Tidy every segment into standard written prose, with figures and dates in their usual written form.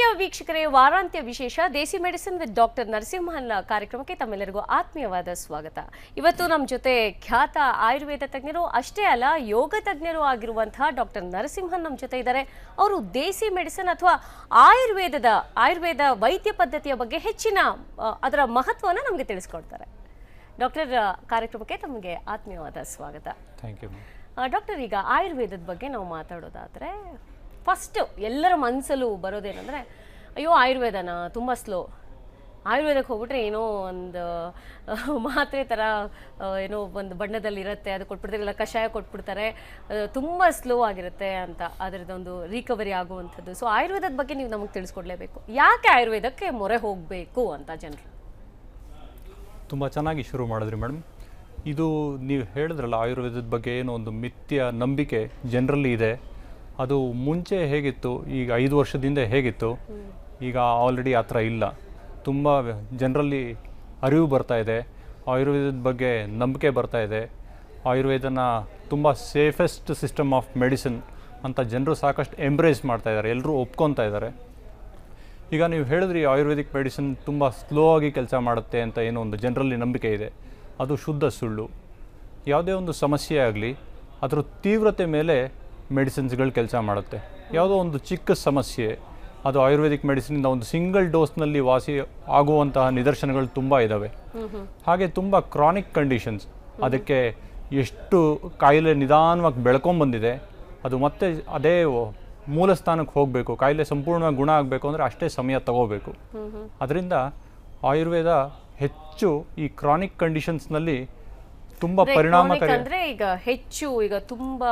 ಪ್ರಿಯ ವೀಕ್ಷಕರೇ, ವಾರಾಂತ್ಯ ವಿಶೇಷ ದೇಸಿ medicine with doctor Narasimhan ಕಾರ್ಯಕ್ರಮಕ್ಕೆ ತಮ್ಮೆಲ್ಲರಿಗೂ ಆತ್ಮೀಯವಾದ ಸ್ವಾಗತ. ಇವತ್ತು ನಮ್ಮ ಜೊತೆ ಖ್ಯಾತ ಆಯುರ್ವೇದ ತಜ್ಞರು ಅಷ್ಟೇ ಅಲ್ಲ, ಯೋಗ ತಜ್ಞರು ಆಗಿರುವಂತಹ ಡಾಕ್ಟರ್ ನರಸಿಂಹನ್ ನಮ್ಮ ಜೊತೆ ಇದ್ದಾರೆ. ಅವರು ದೇಸಿ ಮೆಡಿಸಿನ್ ಅಥವಾ ಆಯುರ್ವೇದ ವೈದ್ಯ ಪದ್ಧತಿಯ ಬಗ್ಗೆ ಹೆಚ್ಚಿನ ಅದರ ಮಹತ್ವವನ್ನು ನಮಗೆ ತಿಳಿಸ್ಕೊಡ್ತಾರೆ. ಡಾಕ್ಟರ್, ಕಾರ್ಯಕ್ರಮಕ್ಕೆ ತಮಗೆ ಆತ್ಮೀಯವಾದ ಸ್ವಾಗತ. ಥ್ಯಾಂಕ್ ಯು ಡಾಕ್ಟರ್, ಈಗ ಆಯುರ್ವೇದದ ಬಗ್ಗೆ ನಾವು ಮಾತಾಡೋದಾದರೆ ಫಸ್ಟ್ ಎಲ್ಲರ ಮನಸ್ಸಲ್ಲೂ ಬರೋದೇನೆಂದರೆ, ಅಯ್ಯೋ ಆಯುರ್ವೇದನ ತುಂಬ ಸ್ಲೋ, ಆಯುರ್ವೇದಕ್ಕೆ ಹೋಗ್ಬಿಟ್ರೆ ಏನೋ ಒಂದು ಮಾತ್ರೆ ಥರ ಏನೋ ಒಂದು ಬಣ್ಣದಲ್ಲಿರುತ್ತೆ, ಅದು ಕೊಟ್ಬಿಡ್ತಾರೆ, ಇಲ್ಲ ಕಷಾಯ ಕೊಟ್ಬಿಡ್ತಾರೆ, ತುಂಬ ಸ್ಲೋ ಆಗಿರುತ್ತೆ ಅಂತ, ಅದರದ್ದೊಂದು ರಿಕವರಿ ಆಗುವಂಥದ್ದು. ಸೊ ಆಯುರ್ವೇದದ ಬಗ್ಗೆ ನೀವು ನಮಗೆ ತಿಳಿಸ್ಕೊಡ್ಲೇಬೇಕು. ಯಾಕೆ ಆಯುರ್ವೇದಕ್ಕೆ ಮೊರೆ ಹೋಗಬೇಕು ಅಂತ ಜನರು? ತುಂಬ ಚೆನ್ನಾಗಿ ಶುರು ಮಾಡಿದ್ರಿ ಮೇಡಮ್. ಇದು ನೀವು ಹೇಳಿದ್ರಲ್ಲ, ಆಯುರ್ವೇದದ ಬಗ್ಗೆ ಏನೋ ಒಂದು ಮಿಥ್ಯ ನಂಬಿಕೆ ಜನರಲ್ಲಿ ಇದೆ. ಅದು ಮುಂಚೆ ಹೇಗಿತ್ತು, ಈಗ 5 ವರ್ಷದಿಂದ ಹೇಗಿತ್ತು, ಈಗ ಆಲ್ರೆಡಿ ಆ ಥರ ಇಲ್ಲ. ತುಂಬ ಜನರಲ್ಲಿ ಅರಿವು ಬರ್ತಾ ಇದೆ, ಆಯುರ್ವೇದದ ಬಗ್ಗೆ ನಂಬಿಕೆ ಬರ್ತಾ ಇದೆ. ಆಯುರ್ವೇದನ ತುಂಬ ಸೇಫೆಸ್ಟ್ ಸಿಸ್ಟಮ್ ಆಫ್ ಮೆಡಿಸಿನ್ ಅಂತ ಜನರು ಸಾಕಷ್ಟು ಎಂಬ್ರೇಸ್ ಮಾಡ್ತಾ ಇದ್ದಾರೆ, ಎಲ್ಲರೂ ಒಪ್ಕೊತಾ ಇದ್ದಾರೆ. ಈಗ ನೀವು ಹೇಳಿದ್ರಿ ಆಯುರ್ವೇದಿಕ್ ಮೆಡಿಸಿನ್ ತುಂಬ ಸ್ಲೋ ಆಗಿ ಕೆಲಸ ಮಾಡುತ್ತೆ ಅಂತ ಏನೋ ಒಂದು ಜನರಲ್ಲಿ ನಂಬಿಕೆ ಇದೆ. ಅದು ಶುದ್ಧ ಸುಳ್ಳು. ಯಾವುದೇ ಒಂದು ಸಮಸ್ಯೆ ಆಗಲಿ ಅದರ ತೀವ್ರತೆ ಮೇಲೆ ಮೆಡಿಸಿನ್ಸ್ಗಳು ಕೆಲಸ ಮಾಡುತ್ತೆ. ಯಾವುದೋ ಒಂದು ಚಿಕ್ಕ ಸಮಸ್ಯೆ ಅದು ಆಯುರ್ವೇದಿಕ್ ಮೆಡಿಸಿನಿಂದ ಒಂದು ಸಿಂಗಲ್ ಡೋಸ್ನಲ್ಲಿ ವಾಸಿ ಆಗುವಂತಹ ನಿದರ್ಶನಗಳು ತುಂಬ ಇದ್ದಾವೆ. ಹಾಗೆ ತುಂಬ ಕ್ರಾನಿಕ್ ಕಂಡೀಷನ್ಸ್, ಅದಕ್ಕೆ ಎಷ್ಟು ಕಾಯಿಲೆ ನಿಧಾನವಾಗಿ ಬೆಳ್ಕೊಂಬಂದಿದೆ, ಅದು ಮತ್ತೆ ಅದೇ ಮೂಲ ಸ್ಥಾನಕ್ಕೆ ಹೋಗಬೇಕು, ಕಾಯಿಲೆ ಸಂಪೂರ್ಣವಾಗಿ ಗುಣ ಆಗಬೇಕು ಅಂದರೆ ಅಷ್ಟೇ ಸಮಯ ತಗೋಬೇಕು. ಅದರಿಂದ ಆಯುರ್ವೇದ ಹೆಚ್ಚು ಈ ಕ್ರಾನಿಕ್ ಕಂಡೀಷನ್ಸ್ನಲ್ಲಿ ತುಂಬ ಪರಿಣಾಮಕಾರಿ. ಅಂದರೆ ಈಗ ತುಂಬ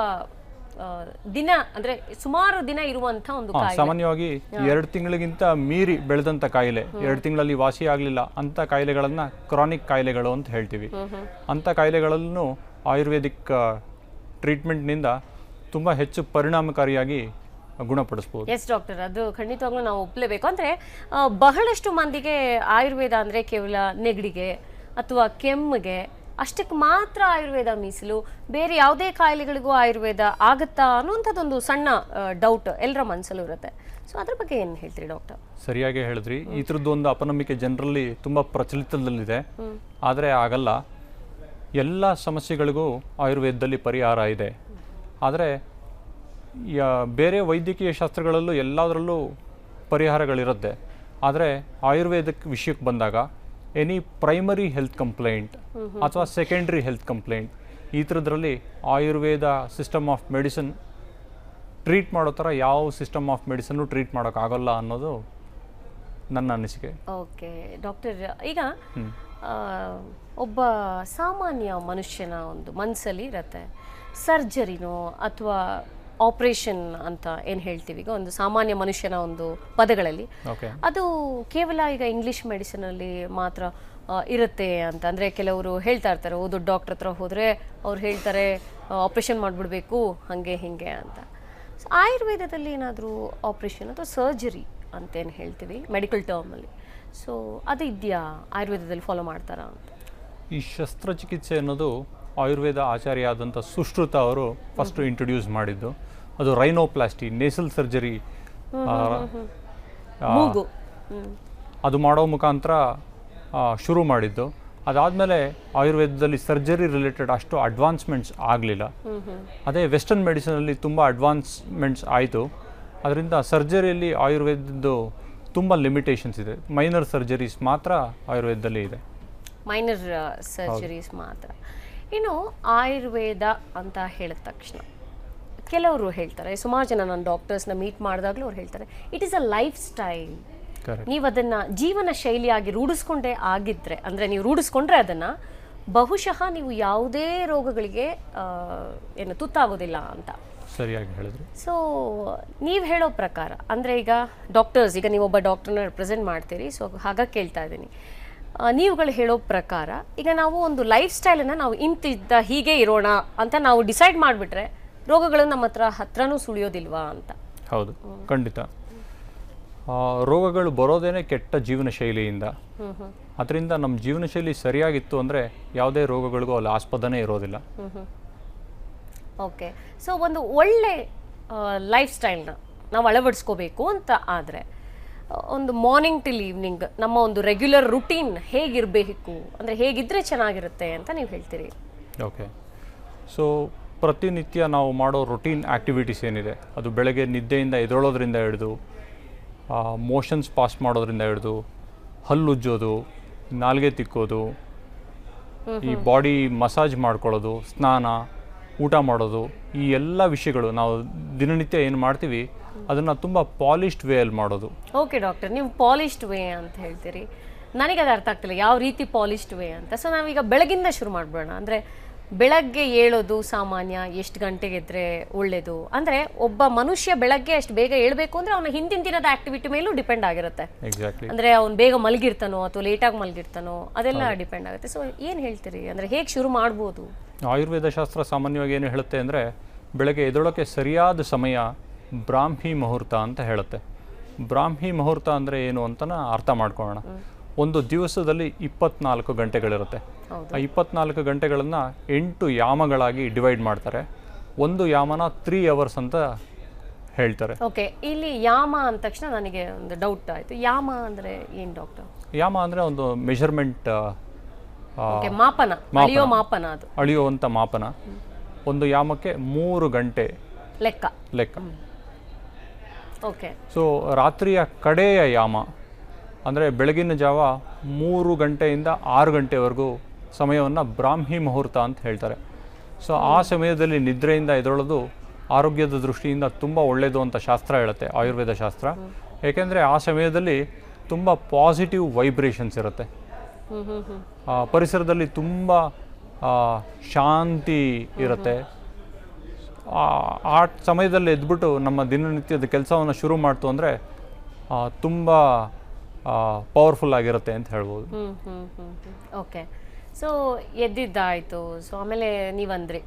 ದಿನ, ಅಂದರೆ ಸುಮಾರು ದಿನ ಇರುವಂಥ ಒಂದು ಸಾಮಾನ್ಯವಾಗಿ 2 ತಿಂಗಳಿಗಿಂತ ಮೀರಿ ಬೆಳೆದಂಥ ಕಾಯಿಲೆ, 2 ತಿಂಗಳಲ್ಲಿ ವಾಸಿ ಆಗಲಿಲ್ಲ ಅಂಥ ಕಾಯಿಲೆಗಳನ್ನು ಕ್ರಾನಿಕ್ ಕಾಯಿಲೆಗಳು ಅಂತ ಹೇಳ್ತೀವಿ. ಅಂಥ ಕಾಯಿಲೆಗಳನ್ನು ಆಯುರ್ವೇದಿಕ್ ಟ್ರೀಟ್ಮೆಂಟ್ನಿಂದ ತುಂಬ ಹೆಚ್ಚು ಪರಿಣಾಮಕಾರಿಯಾಗಿ ಗುಣಪಡಿಸ್ಬೋದು. ಎಸ್ ಡಾಕ್ಟರ್, ಅದು ಖಂಡಿತವಾಗ್ಲೂ ನಾವು ಒಪ್ಪಲೇಬೇಕು. ಅಂದರೆ ಬಹಳಷ್ಟು ಮಂದಿಗೆ ಆಯುರ್ವೇದ ಅಂದರೆ ಕೇವಲ ನೆಗಡಿಗೆ ಅಥವಾ ಕೆಮ್ಮಿಗೆ ಅಷ್ಟಕ್ಕೆ ಮಾತ್ರ ಆಯುರ್ವೇದ ಮೀಸಲು, ಬೇರೆ ಯಾವುದೇ ಕಾಯಿಲೆಗಳಿಗೂ ಆಯುರ್ವೇದ ಆಗುತ್ತಾ ಅನ್ನುವಂಥದ್ದೊಂದು ಸಣ್ಣ ಡೌಟ್ ಎಲ್ಲರ ಮನಸ್ಸಲ್ಲೂ ಇರುತ್ತೆ. ಸೊ ಅದ್ರ ಬಗ್ಗೆ ಏನು ಹೇಳ್ತೀರಿ ಡಾಕ್ಟರ್? ಸರಿಯಾಗಿ ಹೇಳಿದ್ರಿ. ಈ ಥರದ್ದು ಒಂದು ಅಪನಂಬಿಕೆ ಜನರಲ್ಲಿ ತುಂಬ ಪ್ರಚಲಿತದಲ್ಲಿದೆ. ಆದರೆ ಆಗಲ್ಲ. ಎಲ್ಲ ಸಮಸ್ಯೆಗಳಿಗೂ ಆಯುರ್ವೇದದಲ್ಲಿ ಪರಿಹಾರ ಇದೆ. ಆದರೆ ಬೇರೆ ವೈದ್ಯಕೀಯ ಶಾಸ್ತ್ರಗಳಲ್ಲೂ ಎಲ್ಲದರಲ್ಲೂ ಪರಿಹಾರಗಳಿರುತ್ತೆ. ಆದರೆ ಆಯುರ್ವೇದಕ್ಕೆ ವಿಷಯಕ್ಕೆ ಬಂದಾಗ ಎನಿ ಪ್ರೈಮರಿ ಹೆಲ್ತ್ ಕಂಪ್ಲೇಂಟ್ ಅಥವಾ ಸೆಕೆಂಡ್ರಿ ಹೆಲ್ತ್ ಕಂಪ್ಲೇಂಟ್, ಈ ಥರದ್ರಲ್ಲಿ Ayurveda system of medicine treat ಮಾಡೋ ಥರ ಯಾವ ಸಿಸ್ಟಮ್ ಆಫ್ ಮೆಡಿಸನ್ನು ಟ್ರೀಟ್ ಮಾಡೋಕ್ಕಾಗಲ್ಲ ಅನ್ನೋದು ನನ್ನ ಅನಿಸಿಕೆ. ಓಕೆ ಡಾಕ್ಟರ್, ಈಗ ಒಬ್ಬ ಸಾಮಾನ್ಯ ಮನುಷ್ಯನ ಒಂದು ಮನಸ್ಸಲ್ಲಿ ಇರುತ್ತೆ, ಸರ್ಜರಿನೋ ಅಥವಾ ಆಪರೇಷನ್ ಅಂತ ಏನು ಹೇಳ್ತೀವಿ, ಈಗ ಒಂದು ಸಾಮಾನ್ಯ ಮನುಷ್ಯನ ಒಂದು ಪದಗಳಲ್ಲಿ, ಅದು ಕೇವಲ ಈಗ ಇಂಗ್ಲಿಷ್ ಮೆಡಿಸಿನಲ್ಲಿ ಮಾತ್ರ ಇರುತ್ತೆ ಅಂತ. ಅಂದರೆ ಕೆಲವರು ಹೇಳ್ತಾ ಇರ್ತಾರೆ, ದೊಡ್ಡ ಡಾಕ್ಟರ್ ಹತ್ರ ಹೋದರೆ ಅವ್ರು ಹೇಳ್ತಾರೆ ಆಪ್ರೇಷನ್ ಮಾಡಿಬಿಡ್ಬೇಕು ಹಾಗೆ ಹೀಗೆ ಅಂತ. ಸೊ ಆಯುರ್ವೇದದಲ್ಲಿ ಏನಾದರೂ ಆಪ್ರೇಷನ್ ಅಥವಾ ಸರ್ಜರಿ ಅಂತೇನು ಹೇಳ್ತೀವಿ ಮೆಡಿಕಲ್ ಟರ್ಮಲ್ಲಿ, ಸೊ ಅದು ಇದೆಯಾ, ಆಯುರ್ವೇದದಲ್ಲಿ ಫಾಲೋ ಮಾಡ್ತಾರಾ ಅಂತ? ಈ ಶಸ್ತ್ರಚಿಕಿತ್ಸೆ ಅನ್ನೋದು ಆಯುರ್ವೇದ ಆಚಾರ್ಯ ಆದಂಥ ಸುಶ್ರುತ ಅವರು ಫಸ್ಟು ಇಂಟ್ರೊಡ್ಯೂಸ್ ಮಾಡಿದ್ದು. ಅದು ರೈನೋಪ್ಲಾಸ್ಟಿ, ನೇಸಲ್ ಸರ್ಜರಿ, ಅದು ಮಾಡೋ ಮುಖಾಂತರ ಶುರು ಮಾಡಿದ್ದು. ಅದಾದಮೇಲೆ ಆಯುರ್ವೇದದಲ್ಲಿ ಸರ್ಜರಿ ರಿಲೇಟೆಡ್ ಅಷ್ಟು ಅಡ್ವಾನ್ಸ್ಮೆಂಟ್ಸ್ ಆಗಲಿಲ್ಲ. ಅದೇ ವೆಸ್ಟರ್ನ್ ಮೆಡಿಸಿನಲ್ಲಿ ತುಂಬ ಅಡ್ವಾನ್ಸ್ಮೆಂಟ್ಸ್ ಆಯಿತು. ಅದರಿಂದ ಸರ್ಜರಿಯಲ್ಲಿ ಆಯುರ್ವೇದದ್ದು ತುಂಬ ಲಿಮಿಟೇಷನ್ಸ್ ಇದೆ. ಮೈನರ್ ಸರ್ಜರೀಸ್ ಮಾತ್ರ ಆಯುರ್ವೇದದಲ್ಲಿ ಇದೆ, ಮೈನರ್ ಸರ್ಜರೀಸ್ ಮಾತ್ರ. ಇನ್ನು ಆಯುರ್ವೇದ ಅಂತ ಹೇಳಿದ ತಕ್ಷಣ ಕೆಲವರು ಹೇಳ್ತಾರೆ, ಸುಮಾರು ಜನ ನಾನು ಡಾಕ್ಟರ್ಸ್ನ ಮೀಟ್ ಮಾಡಿದಾಗಲೂ ಅವ್ರು ಹೇಳ್ತಾರೆ, it is a life style. ನೀವು ಅದನ್ನು ಜೀವನ ಶೈಲಿಯಾಗಿ ರೂಢಿಸ್ಕೊಂಡೇ ಆಗಿದ್ದರೆ, ಅಂದರೆ ನೀವು ರೂಢಿಸ್ಕೊಂಡ್ರೆ ಅದನ್ನು ಬಹುಶಃ ನೀವು ಯಾವುದೇ ರೋಗಗಳಿಗೆ ಏನು ತುತ್ತಾಗೋದಿಲ್ಲ ಅಂತ. ಸರಿಯಾಗಿ ಹೇಳಿದ್ರಿ. ಸೊ ನೀವು ಹೇಳೋ ಪ್ರಕಾರ, ಅಂದರೆ ಈಗ ಡಾಕ್ಟರ್ಸ್, ಈಗ ನೀವೊಬ್ಬ ಡಾಕ್ಟರ್ನ ರೆಪ್ರೆಸೆಂಟ್ ಮಾಡ್ತೀರಿ, ಸೊ ಹಾಗಾಗಿ ಕೇಳ್ತಾ ಇದ್ದೀನಿ, ನೀವುಗಳು ಹೇಳೋ ಪ್ರಕಾರ ಈಗ ನಾವು ಒಂದು ಲೈಫ್ ಸ್ಟೈಲನ್ನು ನಾವು ಇಂತಿದ್ದ ಹೀಗೆ ಇರೋಣ ಅಂತ ನಾವು ಡಿಸೈಡ್ ಮಾಡಿಬಿಟ್ರೆ ರೋಗಗಳು ನಮ್ಮ ಹತ್ರನೂ ಸುಳಿಯೋದಿಲ್ವಾ ಅಂತ? ಹೌದು, ಖಂಡಿತ. ರೋಗಗಳು ಬರೋದೇನೆ ಕೆಟ್ಟ ಜೀವನ ಶೈಲಿಯಿಂದ. ಅದರಿಂದ ನಮ್ಮ ಜೀವನ ಶೈಲಿ ಸರಿಯಾಗಿತ್ತು ಅಂದರೆ ಯಾವುದೇ ರೋಗಗಳಿಗೂ ಅಲ್ಲಿ ಆಸ್ಪದನೇ ಇರೋದಿಲ್ಲ. ಓಕೆ, ಸೊ ಒಂದು ಒಳ್ಳೆ ಲೈಫ್ ಸ್ಟೈಲ್ನ ನಾವು ಅಳವಡಿಸ್ಕೋಬೇಕು ಅಂತ ಆದರೆ ಒಂದು ಮಾರ್ನಿಂಗ್ ಟಿಲ್ ಈವ್ನಿಂಗ್ ನಮ್ಮ ಒಂದು ರೆಗ್ಯುಲರ್ ರುಟೀನ್ ಹೇಗಿರಬೇಕು, ಅಂದರೆ ಹೇಗಿದ್ರೆ ಚೆನ್ನಾಗಿರುತ್ತೆ ಅಂತ ನೀವು ಹೇಳ್ತೀರಿ? ಓಕೆ, ಸೊ ಪ್ರತಿನಿತ್ಯ ನಾವು ಮಾಡೋ ರುಟೀನ್ ಆ್ಯಕ್ಟಿವಿಟೀಸ್ ಏನಿದೆ, ಅದು ಬೆಳಗ್ಗೆ ನಿದ್ದೆಯಿಂದ ಎದ್ದೇಳೋದ್ರಿಂದ ಹಿಡಿದು ಮೋಷನ್ಸ್ ಪಾಸ್ ಮಾಡೋದ್ರಿಂದ ಹಿಡಿದು ಹಲ್ಲುಜ್ಜೋದು, ನಾಲಿಗೆ ತಿಕ್ಕೋದು, ಈ ಬಾಡಿ ಮಸಾಜ್ ಮಾಡ್ಕೊಳ್ಳೋದು, ಸ್ನಾನ, ಊಟ ಮಾಡೋದು, ಈ ಎಲ್ಲ ವಿಷಯಗಳು ನಾವು ದಿನನಿತ್ಯ ಏನು ಮಾಡ್ತೀವಿ ಅದನ್ನು ತುಂಬ ಪಾಲಿಶ್ಡ್ ವೇಯಲ್ಲಿ ಮಾಡೋದು. ಓಕೆ ಡಾಕ್ಟರ್, ನೀವು ಪಾಲಿಶ್ಡ್ ವೇ ಅಂತ ಹೇಳ್ತೀರಿ, ನನಗೆ ಅದು ಅರ್ಥ ಆಗ್ತಿಲ್ಲ ಯಾವ ರೀತಿ ಪಾಲಿಶ್ಡ್ ವೇ ಅಂತ. ಸೊ ನಾವೀಗ ಬೆಳಗಿಂದ ಶುರು ಮಾಡ್ಬೋಣ. ಅಂದರೆ ಬೆಳಗ್ಗೆ ಏಳೋದು ಸಾಮಾನ್ಯ ಎಷ್ಟು ಗಂಟೆಗೆ ಎದ್ರೆ ಒಳ್ಳೇದು? ಅಂದರೆ ಒಬ್ಬ ಮನುಷ್ಯ ಬೆಳಗ್ಗೆ ಅಷ್ಟು ಬೇಗ ಏಳಬೇಕು ಅಂದರೆ ಅವನ ಹಿಂದಿನ ದಿನದ ಆಕ್ಟಿವಿಟಿ ಮೇಲೂ ಡಿಪೆಂಡ್ ಆಗಿರುತ್ತೆ. ಎಕ್ಸಾಕ್ಟ್ಲಿ, ಅಂದರೆ ಅವ್ನು ಬೇಗ ಮಲಗಿರ್ತಾನೋ ಅಥವಾ ಲೇಟಾಗಿ ಮಲಗಿರ್ತಾನೋ ಅದೆಲ್ಲ ಡಿಪೆಂಡ್ ಆಗುತ್ತೆ. ಸೊ ಏನು ಹೇಳ್ತೀರಿ, ಅಂದರೆ ಹೇಗೆ ಶುರು ಮಾಡ್ಬೋದು? ಆಯುರ್ವೇದ ಶಾಸ್ತ್ರ ಸಾಮಾನ್ಯವಾಗಿ ಏನು ಹೇಳುತ್ತೆ ಅಂದರೆ ಬೆಳಗ್ಗೆ ಎದ್ದೇಳೋಕ್ಕೆ ಸರಿಯಾದ ಸಮಯ ಬ್ರಾಹ್ಮಿ ಮುಹೂರ್ತ ಅಂತ ಹೇಳುತ್ತೆ. ಬ್ರಾಹ್ಮಿ ಮುಹೂರ್ತ ಅಂದರೆ ಏನು ಅಂತ ಅರ್ಥ ಮಾಡ್ಕೊಳ್ಳೋಣ. ಒಂದು ದಿವಸದಲ್ಲಿ 24 ಗಂಟೆಗಳಿರುತ್ತೆ. ಆ 24 ಗಂಟೆಗಳನ್ನು 8 ಯಾಮಗಳಾಗಿ ಡಿವೈಡ್ ಮಾಡ್ತಾರೆ. ಒಂದು ಯಾಮನ 3 ಅವರ್ಸ್ ಅಂತ ಹೇಳ್ತಾರೆ. ಓಕೆ, ಇಲ್ಲಿ ಯಾಮ ಅಂದ ತಕ್ಷಣ ನನಗೆ ಒಂದು ಡೌಟ್ ಆಯಿತು. ಯಾಮ ಅಂದರೆ ಏನು ಡಾಕ್ಟರ್? ಯಾಮ ಅಂದರೆ ಒಂದು ಮೆಷರ್ಮೆಂಟ್, ಮಾಪನ, ಅಳಿಯೋ ಮಾಪನ, ಅದು ಅಳಿಯುವಂಥ ಮಾಪನ. ಒಂದು ಯಾಮಕ್ಕೆ 3 ಗಂಟೆ ಲೆಕ್ಕ. ಓಕೆ, ಸೊ ರಾತ್ರಿಯ ಕಡೆಯ ಯಾಮ ಅಂದರೆ ಬೆಳಗಿನ ಜಾವ 3 ಗಂಟೆಯಿಂದ 6 ಗಂಟೆವರೆಗೂ ಸಮಯವನ್ನು ಬ್ರಾಹ್ಮಿ ಮುಹೂರ್ತ ಅಂತ ಹೇಳ್ತಾರೆ. ಸೊ ಆ ಸಮಯದಲ್ಲಿ ನಿದ್ರೆಯಿಂದ ಎದ್ದೇಳೋದು ಆರೋಗ್ಯದ ದೃಷ್ಟಿಯಿಂದ ತುಂಬ ಒಳ್ಳೆಯದು ಅಂತ ಶಾಸ್ತ್ರ ಹೇಳುತ್ತೆ, ಆಯುರ್ವೇದ ಶಾಸ್ತ್ರ. ಏಕೆಂದರೆ ಆ ಸಮಯದಲ್ಲಿ ತುಂಬ ಪಾಸಿಟಿವ್ ವೈಬ್ರೇಷನ್ಸ್ ಇರುತ್ತೆ. ಪರಿಸರದಲ್ಲಿ ತುಂಬ ಶಾಂತಿ ಇರುತ್ತೆ. ಆ ಸಮಯದಲ್ಲಿ ಎದ್ಬಿಟ್ಟು ನಮ್ಮ ದಿನನಿತ್ಯದ ಕೆಲಸವನ್ನು ಶುರು ಮಾಡ್ತು ಅಂದರೆ ತುಂಬ ಪವರ್ಫುಲ್ ಆಗಿರುತ್ತೆ ಅಂತ ಹೇಳ್ಬೋದು. Okay, so ಎದ್ದಿದ್ದಾಯಿತು. ಸೊ ಆಮೇಲೆ ನೀವಂದ್ರಿ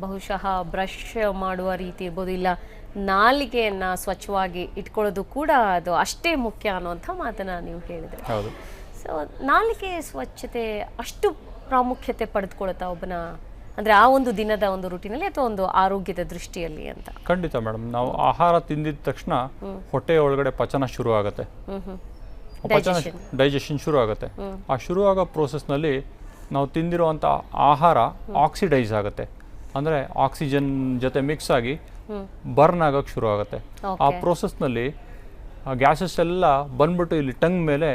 ಬಹುಶಃ ಬ್ರಷ್ ಮಾಡುವ ರೀತಿ ಇರ್ಬೋದು, ಇಲ್ಲ ನಾಲಿಗೆಯನ್ನು ಸ್ವಚ್ಛವಾಗಿ ಇಟ್ಕೊಳ್ಳೋದು ಕೂಡ ಅದು ಅಷ್ಟೇ ಮುಖ್ಯ ಅನ್ನುವಂಥ ಮಾತನ್ನು ನೀವು ಹೇಳಿದರೆ. ಹೌದು. ಸೊ ನಾಲಿಗೆ ಸ್ವಚ್ಛತೆ ಅಷ್ಟು ಪ್ರಾಮುಖ್ಯತೆ ಪಡೆದುಕೊಳ್ತಾ ಒಬ್ಬನ, ಅಂದರೆ ಆ ಒಂದು ದಿನದ ಒಂದು ರೂಟಿನಲ್ಲಿ ಅಥವಾ ಒಂದು ಆರೋಗ್ಯದ ದೃಷ್ಟಿಯಲ್ಲಿ ಅಂತ? ಖಂಡಿತ ಮೇಡಮ್. ನಾವು ಆಹಾರ ತಿಂದಿದ ತಕ್ಷಣ ಹೊಟ್ಟೆ ಒಳಗಡೆ ಪಚನ ಶುರು ಆಗುತ್ತೆ, ಡೈಜೆಷನ್ ಶುರು ಆಗುತ್ತೆ. ಆ ಶುರು ಆಗೋ ಪ್ರೋಸೆಸ್ನಲ್ಲಿ ನಾವು ತಿಂದಿರುವಂಥ ಆಹಾರ ಆಕ್ಸಿಡೈಸ್ ಆಗುತ್ತೆ, ಅಂದರೆ ಆಕ್ಸಿಜನ್ ಜೊತೆ ಮಿಕ್ಸ್ ಆಗಿ ಬರ್ನ್ ಆಗೋಕ್ಕೆ ಶುರು ಆಗುತ್ತೆ. ಆ ಪ್ರೋಸೆಸ್ನಲ್ಲಿ ಗ್ಯಾಸಸ್ ಎಲ್ಲ ಬಂದ್ಬಿಟ್ಟು ಇಲ್ಲಿ ಟಂಗ್ ಮೇಲೆ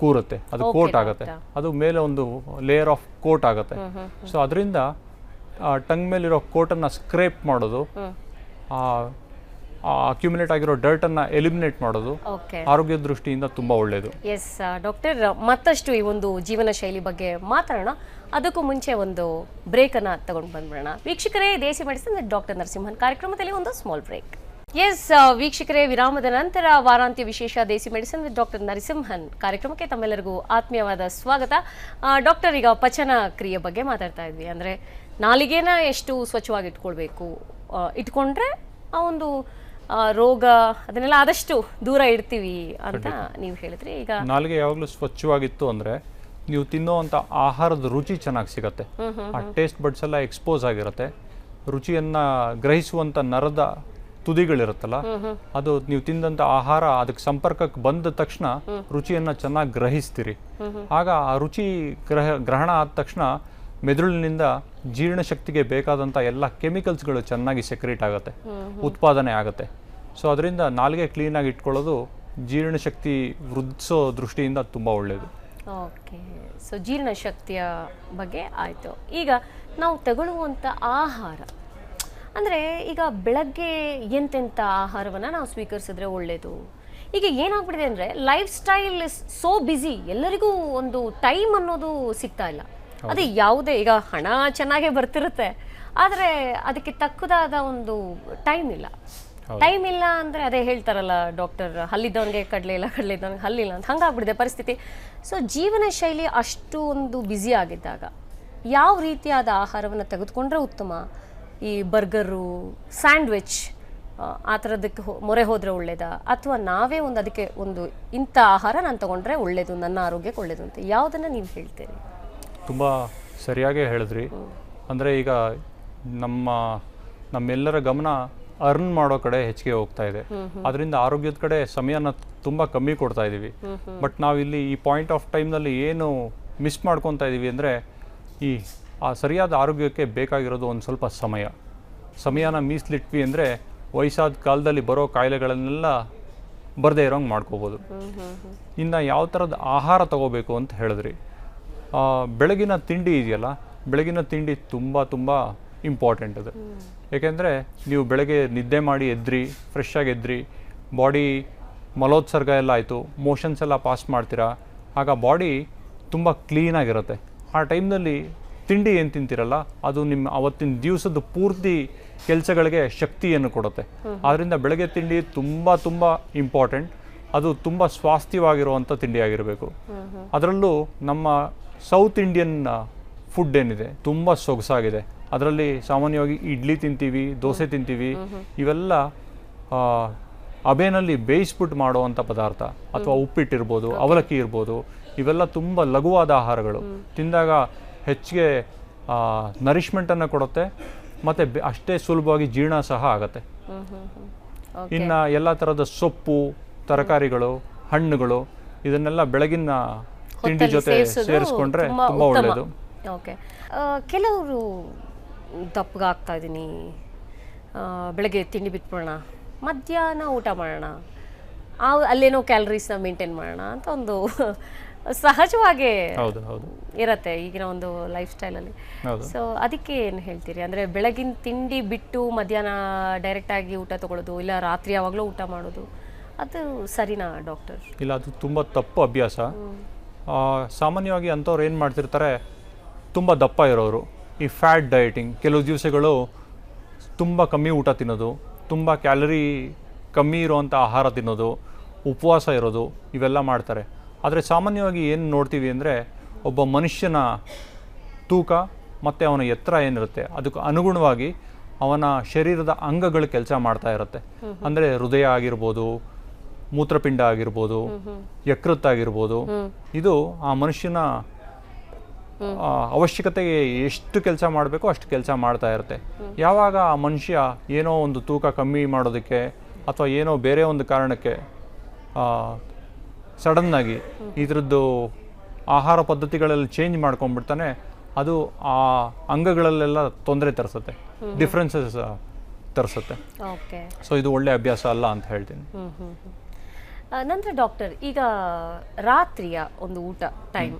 ಕೂರುತ್ತೆ, ಅದು ಕೋಟ್ ಆಗುತ್ತೆ, ಅದು ಮೇಲೆ ಒಂದು ಲೇಯರ್ ಆಫ್ ಕೋಟ್ ಆಗುತ್ತೆ. ಸೊ ಅದರಿಂದ ಟಂಗ್ ಮೇಲಿರೋ ಕೋಟನ್ನು ಸ್ಕ್ರೇಪ್ ಮಾಡೋದು, ಅಕ್ಯುಮಿಲೇಟ್ ಆಗಿರೋ ಡರ್ಟನ್ನು ಎಲಿಮಿನೇಟ್ ಮಾಡೋದು ಆರೋಗ್ಯದ ದೃಷ್ಟಿಯಿಂದ ತುಂಬ ಒಳ್ಳೆಯದು. ಎಸ್ ಡಾಕ್ಟರ್, ಮತ್ತಷ್ಟು ಈ ಒಂದು ಜೀವನ ಶೈಲಿ ಬಗ್ಗೆ ಮಾತಾಡೋಣ. ಅದಕ್ಕೂ ಮುಂಚೆ ಒಂದು ಬ್ರೇಕನ್ನು ತಗೊಂಡು ಬಂದ್ಬಿಡೋಣ. ವೀಕ್ಷಕರೇ, ದೇಸಿ ಮೆಡಿಸಿನ್ ಡಾಕ್ಟರ್ ನರಸಿಂಹನ್ ಕಾರ್ಯಕ್ರಮದಲ್ಲಿ ಒಂದು ಸ್ಮಾಲ್ ಬ್ರೇಕ್. ಎಸ್ ವೀಕ್ಷಕರೇ, ವಿರಾಮದ ನಂತರ ವಾರಾಂತ್ಯ ವಿಶೇಷ ದೇಸಿ ಮೆಡಿಸಿನ್ ವಿತ್ ಡಾಕ್ಟರ್ ನರಸಿಂಹನ್ ಕಾರ್ಯಕ್ರಮಕ್ಕೆ ತಮ್ಮೆಲ್ಲರಿಗೂ ಆತ್ಮೀಯವಾದ ಸ್ವಾಗತ. ಡಾಕ್ಟರ್, ಈಗ ಪಚನ ಕ್ರಿಯೆ ಬಗ್ಗೆ ಮಾತಾಡ್ತಾ ಇದ್ವಿ. ಅಂದರೆ ನಾಲಿಗೆನ ಎಷ್ಟು ಸ್ವಚ್ಛವಾಗಿ ಇಟ್ಕೊಳ್ಬೇಕು, ಇಟ್ಕೊಂಡ್ರೆ ಆ ಒಂದು ರೋಗ ಅದನ್ನೆಲ್ಲ ಆದಷ್ಟು ದೂರ ಇಡ್ತೀವಿ ಅಂತ ನೀವು ಹೇಳಿದ್ರಿ. ಈಗ ನಾಲಿಗೆ ಯಾವಾಗಲೂ ಸ್ವಚ್ಛವಾಗಿತ್ತು ಅಂದರೆ ನೀವು ತಿನ್ನೋವಂಥ ಆಹಾರದ ರುಚಿ ಚೆನ್ನಾಗಿ ಸಿಗುತ್ತೆ. ಆ ಟೇಸ್ಟ್ ಬಡ್ಸ್ ಎಲ್ಲ ಎಕ್ಸ್ಪೋಸ್ ಆಗಿರುತ್ತೆ. ರುಚಿಯನ್ನು ಗ್ರಹಿಸುವಂಥ ನರದ ತುದಿಗಳಿರುತ್ತಲ್ಲ, ಅದು ನೀವು ತಿಂದಂಥ ಆಹಾರ ಅದಕ್ಕೆ ಸಂಪರ್ಕಕ್ಕೆ ಬಂದ ತಕ್ಷಣ ರುಚಿಯನ್ನು ಚೆನ್ನಾಗಿ ಗ್ರಹಿಸ್ತೀರಿ. ಆಗ ಆ ರುಚಿ ಗ್ರಹಣ ಆದ ತಕ್ಷಣ ಮೆದುಳಿನಿಂದ ಜೀರ್ಣಶಕ್ತಿಗೆ ಬೇಕಾದಂಥ ಎಲ್ಲ ಕೆಮಿಕಲ್ಸ್ಗಳು ಚೆನ್ನಾಗಿ ಸೆಕ್ರೇಟ್ ಆಗುತ್ತೆ, ಉತ್ಪಾದನೆ ಆಗುತ್ತೆ. ಸೊ ಅದರಿಂದ ನಾಲಿಗೆ ಕ್ಲೀನಾಗಿ ಇಟ್ಕೊಳ್ಳೋದು ಜೀರ್ಣಶಕ್ತಿ ವೃದ್ಧಿಸೋ ದೃಷ್ಟಿಯಿಂದ ತುಂಬ ಒಳ್ಳೆಯದು. ಓಕೆ, ಸೊ ಜೀರ್ಣಶಕ್ತಿಯ ಬಗ್ಗೆ ಆಯಿತು. ಈಗ ನಾವು ತಗೊಳ್ಳುವಂಥ ಆಹಾರ, ಅಂದರೆ ಈಗ ಬೆಳಗ್ಗೆ ಎಂತೆಂಥ ಆಹಾರವನ್ನು ನಾವು ಸ್ವೀಕರಿಸಿದ್ರೆ ಒಳ್ಳೆಯದು? ಈಗ ಏನಾಗ್ಬಿಟ್ಟಿದೆ ಅಂದರೆ life style is so busy, ಎಲ್ಲರಿಗೂ ಒಂದು ಟೈಮ್ ಅನ್ನೋದು ಸಿಗ್ತಾ ಇಲ್ಲ. ಅದು ಯಾವುದೇ, ಈಗ ಹಣ ಚೆನ್ನಾಗೇ ಬರ್ತಿರುತ್ತೆ, ಆದರೆ ಅದಕ್ಕೆ ತಕ್ಕದಾದ ಒಂದು ಟೈಮ್ ಇಲ್ಲ. ಟೈಮ್ ಇಲ್ಲ ಅಂದರೆ ಅದೇ ಹೇಳ್ತಾರಲ್ಲ ಡಾಕ್ಟರ್, ಹಲ್ಲಿದ್ದವನಿಗೆ ಕಡಲೆ ಇಲ್ಲ, ಕಡಲೆ ಇದ್ದವನಿಗೆ ಹಲ್ಲಿಲ್ಲ ಅಂತ, ಹಂಗಾಗ್ಬಿಟ್ಟಿದೆ ಪರಿಸ್ಥಿತಿ. ಸೊ ಜೀವನ ಶೈಲಿ ಅಷ್ಟು ಒಂದು ಬ್ಯುಸಿ ಆಗಿದ್ದಾಗ ಯಾವ ರೀತಿಯಾದ ಆಹಾರವನ್ನು ತೆಗೆದುಕೊಂಡ್ರೆ ಉತ್ತಮ? ಈ ಬರ್ಗರು, ಸ್ಯಾಂಡ್ವಿಚ್ ಆ ಥರದಕ್ಕೆ ಮೊರೆ ಹೋದರೆ ಒಳ್ಳೇದಾ, ಅಥವಾ ನಾವೇ ಒಂದು ಅದಕ್ಕೆ ಒಂದು ಇಂಥ ಆಹಾರ ನಾನು ತೊಗೊಂಡ್ರೆ ಒಳ್ಳೆಯದು, ನನ್ನ ಆರೋಗ್ಯಕ್ಕೆ ಒಳ್ಳೆಯದು ಅಂತ ಯಾವುದನ್ನು ನೀವು ಹೇಳ್ತೀರಿ? ತುಂಬ ಸರಿಯಾಗೇ ಹೇಳಿದ್ರಿ. ಅಂದರೆ ಈಗ ನಮ್ಮೆಲ್ಲರ ಗಮನ ಅರ್ನ್ ಮಾಡೋ ಕಡೆ ಹೆಚ್ಚಿಗೆ ಹೋಗ್ತಾ ಇದೆ. ಅದರಿಂದ ಆರೋಗ್ಯದ ಕಡೆ ಸಮಯನ ತುಂಬ ಕಮ್ಮಿ ಕೊಡ್ತಾ ಇದ್ದೀವಿ. ಬಟ್ ನಾವಿಲ್ಲಿ ಈ ಪಾಯಿಂಟ್ ಆಫ್ ಟೈಮ್ನಲ್ಲಿ ಏನು ಮಿಸ್ ಮಾಡ್ಕೊತಾ ಇದ್ದೀವಿ ಅಂದರೆ ಆ ಸರಿಯಾದ ಆರೋಗ್ಯಕ್ಕೆ ಬೇಕಾಗಿರೋದು ಒಂದು ಸ್ವಲ್ಪ ಸಮಯನ ಮೀಸಲಿಟ್ವಿ ಅಂದರೆ ವಯಸ್ಸಾದ ಕಾಲದಲ್ಲಿ ಬರೋ ಕಾಯಿಲೆಗಳನ್ನೆಲ್ಲ ಬರದೇ ಇರೋಂಗೆ ಮಾಡ್ಕೋಬೋದು. ಇನ್ನು ಯಾವ ಥರದ ಆಹಾರ ತಗೋಬೇಕು ಅಂತ ಹೇಳಿದ್ರಿ. ಬೆಳಗಿನ ತಿಂಡಿ ಇದೆಯಲ್ಲ, ಬೆಳಗಿನ ತಿಂಡಿ ತುಂಬ ಇಂಪಾರ್ಟೆಂಟ್ ಅದು. ಏಕೆಂದರೆ ನೀವು ಬೆಳಗ್ಗೆ ನಿದ್ದೆ ಮಾಡಿ ಎದ್ರಿ, ಫ್ರೆಶ್ ಆಗಿ ಎದ್ರಿ, ಬಾಡಿ ಮಲೋತ್ಸರ್ಗ ಎಲ್ಲ ಆಯಿತು, ಮೋಷನ್ಸ್ ಎಲ್ಲ ಪಾಸ್ ಮಾಡ್ತೀರಾ, ಆಗ ಬಾಡಿ ತುಂಬ ಕ್ಲೀನಾಗಿರುತ್ತೆ. ಆ ಟೈಮ್ನಲ್ಲಿ ತಿಂಡಿ ಏನು ತಿಂತೀರಲ್ಲ ಅದು ನಿಮ್ಮ ಅವತ್ತಿನ ದಿವಸದ ಪೂರ್ತಿ ಕೆಲಸಗಳಿಗೆ ಶಕ್ತಿಯನ್ನು ಕೊಡುತ್ತೆ. ಆದ್ದರಿಂದ ಬೆಳಗ್ಗೆ ತಿಂಡಿ ತುಂಬ ಇಂಪಾರ್ಟೆಂಟ್. ಅದು ತುಂಬ ಸ್ವಾಸ್ಥ್ಯವಾಗಿರುವಂಥ ತಿಂಡಿ ಆಗಿರಬೇಕು. ಅದರಲ್ಲೂ ನಮ್ಮ ಸೌತ್ ಇಂಡಿಯನ್ ಫುಡ್ ಏನಿದೆ ತುಂಬ ಸೊಗಸಾಗಿದೆ. ಅದರಲ್ಲಿ ಸಾಮಾನ್ಯವಾಗಿ ಇಡ್ಲಿ ತಿಂತೀವಿ, ದೋಸೆ ತಿಂತೀವಿ, ಇವೆಲ್ಲ ಅಬೇನಲ್ಲಿ ಬೇಯಿಸ್ಬಿಟ್ಟು ಮಾಡುವಂಥ ಪದಾರ್ಥ, ಅಥವಾ ಉಪ್ಪಿಟ್ಟಿರ್ಬೋದು, ಅವಲಕ್ಕಿ ಇರ್ಬೋದು, ಇವೆಲ್ಲ ತುಂಬ ಲಘುವಾದ ಆಹಾರಗಳು. ತಿಂದಾಗ ಹೆಚ್ಚಿಗೆ ನರಿಷ್ಮೆಂಟನ್ನು ಕೊಡುತ್ತೆ, ಮತ್ತು ಅಷ್ಟೇ ಸುಲಭವಾಗಿ ಜೀರ್ಣ ಸಹ ಆಗತ್ತೆ. ಇನ್ನು ಎಲ್ಲ ಥರದ ಸೊಪ್ಪು, ತರಕಾರಿಗಳು, ಹಣ್ಣುಗಳು ಇದನ್ನೆಲ್ಲ ಬೆಳಗಿನ ತಿಂಡಿ ಜೊತೆ ಸೇರಿಸ್ಕೊಂಡ್ರೆ ತುಂಬ ಒಳ್ಳೆಯದು. ಓಕೆ, ಕೆಲವರು ದಪ್ಪಗಾಗ್ತಾ ಇದ್ದೀನಿ, ಬೆಳಗ್ಗೆ ತಿಂಡಿ ಬಿಟ್ಬಿಡೋಣ, ಮಧ್ಯಾಹ್ನ ಊಟ ಮಾಡೋಣ, ಅಲ್ಲೇನೋ ಕ್ಯಾಲರೀಸ್ನ ಮೇಂಟೈನ್ ಮಾಡೋಣ ಅಂತ ಒಂದು ಸಹಜವಾಗಿ ಇರತ್ತೆ ಈಗಿನ ಒಂದು ಲೈಫ್ ಸ್ಟೈಲಲ್ಲಿ. ಸೊ ಅದಕ್ಕೆ ಏನು ಹೇಳ್ತೀರಿ? ಅಂದರೆ ಬೆಳಗಿನ ತಿಂಡಿ ಬಿಟ್ಟು ಮಧ್ಯಾಹ್ನ ಡೈರೆಕ್ಟಾಗಿ ಊಟ ತಗೊಳ್ಳೋದು, ಇಲ್ಲ ರಾತ್ರಿ ಯಾವಾಗಲೂ ಊಟ ಮಾಡೋದು, ಅದು ಸರಿನಾ ಡಾಕ್ಟರ್? ಇಲ್ಲ, ಅದು ತುಂಬ ತಪ್ಪು ಅಭ್ಯಾಸ. ಸಾಮಾನ್ಯವಾಗಿ ಅಂಥವ್ರು ಏನು ಮಾಡ್ತಿರ್ತಾರೆ, ತುಂಬ ದಪ್ಪ ಇರೋರು ಈ ಫ್ಯಾಟ್ ಡಯಟಿಂಗ್, ಕೆಲವು ದಿವಸಗಳು ತುಂಬ ಕಮ್ಮಿ ಊಟ ತಿನ್ನೋದು, ತುಂಬ ಕ್ಯಾಲರಿ ಕಮ್ಮಿ ಇರುವಂಥ ಆಹಾರ ತಿನ್ನೋದು, ಉಪವಾಸ ಇರೋದು, ಇವೆಲ್ಲ ಮಾಡ್ತಾರೆ. ಆದರೆ ಸಾಮಾನ್ಯವಾಗಿ ಏನು ನೋಡ್ತೀವಿ ಅಂದರೆ, ಒಬ್ಬ ಮನುಷ್ಯನ ತೂಕ ಮತ್ತು ಅವನ ಎತ್ತರ ಏನಿರುತ್ತೆ ಅದಕ್ಕೆ ಅನುಗುಣವಾಗಿ ಅವನ ಶರೀರದ ಅಂಗಗಳು ಕೆಲಸ ಮಾಡ್ತಾ ಇರುತ್ತೆ. ಅಂದರೆ ಹೃದಯ ಆಗಿರ್ಬೋದು, ಮೂತ್ರಪಿಂಡ ಆಗಿರ್ಬೋದು, ಯಕೃತ್ ಆಗಿರ್ಬೋದು, ಇದು ಆ ಮನುಷ್ಯನ ಅವಶ್ಯಕತೆಗೆ ಎಷ್ಟು ಕೆಲಸ ಮಾಡಬೇಕೋ ಅಷ್ಟು ಕೆಲಸ ಮಾಡ್ತಾ ಇರುತ್ತೆ. ಯಾವಾಗ ಆ ಮನುಷ್ಯ ಏನೋ ಒಂದು ತೂಕ ಕಮ್ಮಿ ಮಾಡೋದಕ್ಕೆ ಅಥವಾ ಏನೋ ಬೇರೆ ಒಂದು ಕಾರಣಕ್ಕೆ ಸಡನ್ನಾಗಿ ಇದರದ್ದು ಆಹಾರ ಪದ್ಧತಿಗಳಲ್ಲಿ ಚೇಂಜ್ ಮಾಡ್ಕೊಂಡ್ಬಿಡ್ತಾನೆ, ಅದು ಆ ಅಂಗಗಳಲ್ಲೆಲ್ಲ ತೊಂದರೆ ತರಿಸುತ್ತೆ, ಡಿಫ್ರೆನ್ಸಸ್ ತರಿಸುತ್ತೆ. ಸೊ ಇದು ಒಳ್ಳೆ ಅಭ್ಯಾಸ ಅಲ್ಲ ಅಂತ ಹೇಳ್ತೀನಿ. ನಂತರ ಡಾಕ್ಟರ್, ಈಗ ರಾತ್ರಿಯ ಒಂದು ಊಟ ಟೈಮ್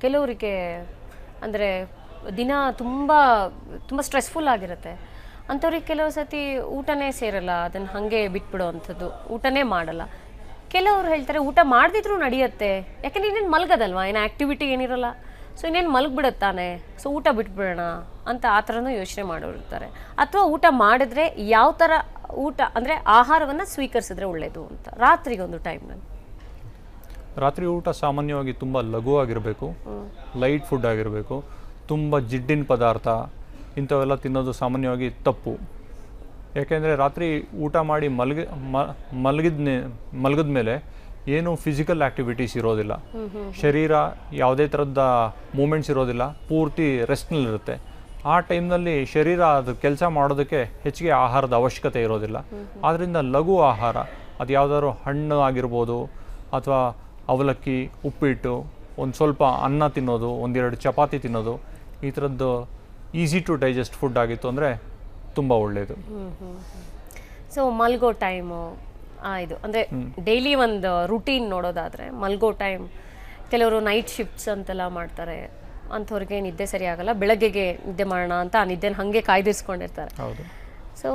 ಕೆಲವರಿಗೆ ಅಂದರೆ ದಿನ ತುಂಬ ಸ್ಟ್ರೆಸ್ಫುಲ್ ಆಗಿರುತ್ತೆ ಅಂಥವ್ರಿಗೆ ಕೆಲವು ಸತಿ ಊಟನೇ ಸೇರಲ್ಲ, ಅದನ್ನು ಹಾಗೆ ಬಿಟ್ಬಿಡೋ ಅಂಥದ್ದು, ಊಟನೇ ಮಾಡಲ್ಲ. ಕೆಲವರು ಹೇಳ್ತಾರೆ ಊಟ ಮಾಡದಿದ್ರೂ ನಡೆಯುತ್ತೆ, ಯಾಕೆಂದ್ರೆ ಇನ್ನೇನು ಮಲಗೋದಲ್ವಾ, ಏನು ಆ್ಯಕ್ಟಿವಿಟಿ ಏನಿರಲ್ಲ, ಸೊ ಇನ್ನೇನು ಮಲಗಿಬಿಡುತ್ತಾನೆ, ಸೊ ಊಟ ಬಿಟ್ಬಿಡೋಣ ಅಂತ ಆ ಥರನೂ ಯೋಚನೆ ಮಾಡೋರಿರ್ತಾರೆ. ಅಥವಾ ಊಟ ಮಾಡಿದ್ರೆ ಯಾವ ಥರ ಊಟ ಅಂದರೆ ಆಹಾರವನ್ನು ಸ್ವೀಕರಿಸಿದ್ರೆ ಒಳ್ಳೆಯದು ಅಂತ ರಾತ್ರಿಗೊಂದು ಟೈಮ್ನಲ್ಲಿ? ರಾತ್ರಿ ಊಟ ಸಾಮಾನ್ಯವಾಗಿ ತುಂಬ ಲಘುವಾಗಿರಬೇಕು, ಲೈಟ್ ಫುಡ್ ಆಗಿರಬೇಕು. ತುಂಬ ಜಿಡ್ಡಿನ ಪದಾರ್ಥ ಇಂಥವೆಲ್ಲ ತಿನ್ನೋದು ಸಾಮಾನ್ಯವಾಗಿ ತಪ್ಪು. ಯಾಕೆಂದರೆ ರಾತ್ರಿ ಊಟ ಮಾಡಿ ಮಲಗಿದ ಮೇಲೆ ಏನು ಫಿಸಿಕಲ್ ಆ್ಯಕ್ಟಿವಿಟೀಸ್ ಇರೋದಿಲ್ಲ, ಶರೀರ ಯಾವುದೇ ಥರದ ಮೂಮೆಂಟ್ಸ್ ಇರೋದಿಲ್ಲ, ಪೂರ್ತಿ ರೆಸ್ಟ್ನಲ್ಲಿರುತ್ತೆ. ಆ ಟೈಮ್ನಲ್ಲಿ ಶರೀರ ಅದು ಕೆಲಸ ಮಾಡೋದಕ್ಕೆ ಹೆಚ್ಚಿಗೆ ಆಹಾರದ ಅವಶ್ಯಕತೆ ಇರೋದಿಲ್ಲ. ಆದ್ದರಿಂದ ಲಘು ಆಹಾರ, ಅದು ಯಾವುದಾದ್ರು ಹಣ್ಣು ಆಗಿರ್ಬೋದು, ಅಥವಾ ಅವಲಕ್ಕಿ, ಉಪ್ಪಿಟ್ಟು, ಒಂದು ಸ್ವಲ್ಪ ಅನ್ನ ತಿನ್ನೋದು, ಒಂದೆರಡು ಚಪಾತಿ ತಿನ್ನೋದು, ಈ ಥರದ್ದು ಈಸಿ ಟು ಡೈಜೆಸ್ಟ್ ಫುಡ್ ಆಗಿತ್ತು ಅಂದರೆ ತುಂಬ ಒಳ್ಳೆಯದು. ಸೊ ಮಲ್ಗೋ ಟೈಮು ಇದು ಅಂದರೆ ಡೈಲಿ ಒಂದು ರುಟೀನ್ ನೋಡೋದಾದರೆ ಮಲ್ಗೋ ಟೈಮ್, ಕೆಲವರು ನೈಟ್ ಶಿಫ್ಟ್ಸ್ ಅಂತೆಲ್ಲ ಮಾಡ್ತಾರೆ, ಅಂಥವ್ರಿಗೆ ನಿದ್ದೆ ಸರಿ ಆಗಲ್ಲ, ಬೆಳಗ್ಗೆಗೆ ನಿದ್ದೆ ಮಾಡೋಣ ಅಂತ ಆ ನಿದ್ದೆನ ಹಾಗೆ ಕಾಯ್ದಿರಿಸ್ಕೊಂಡಿರ್ತಾರೆ. ಸೊ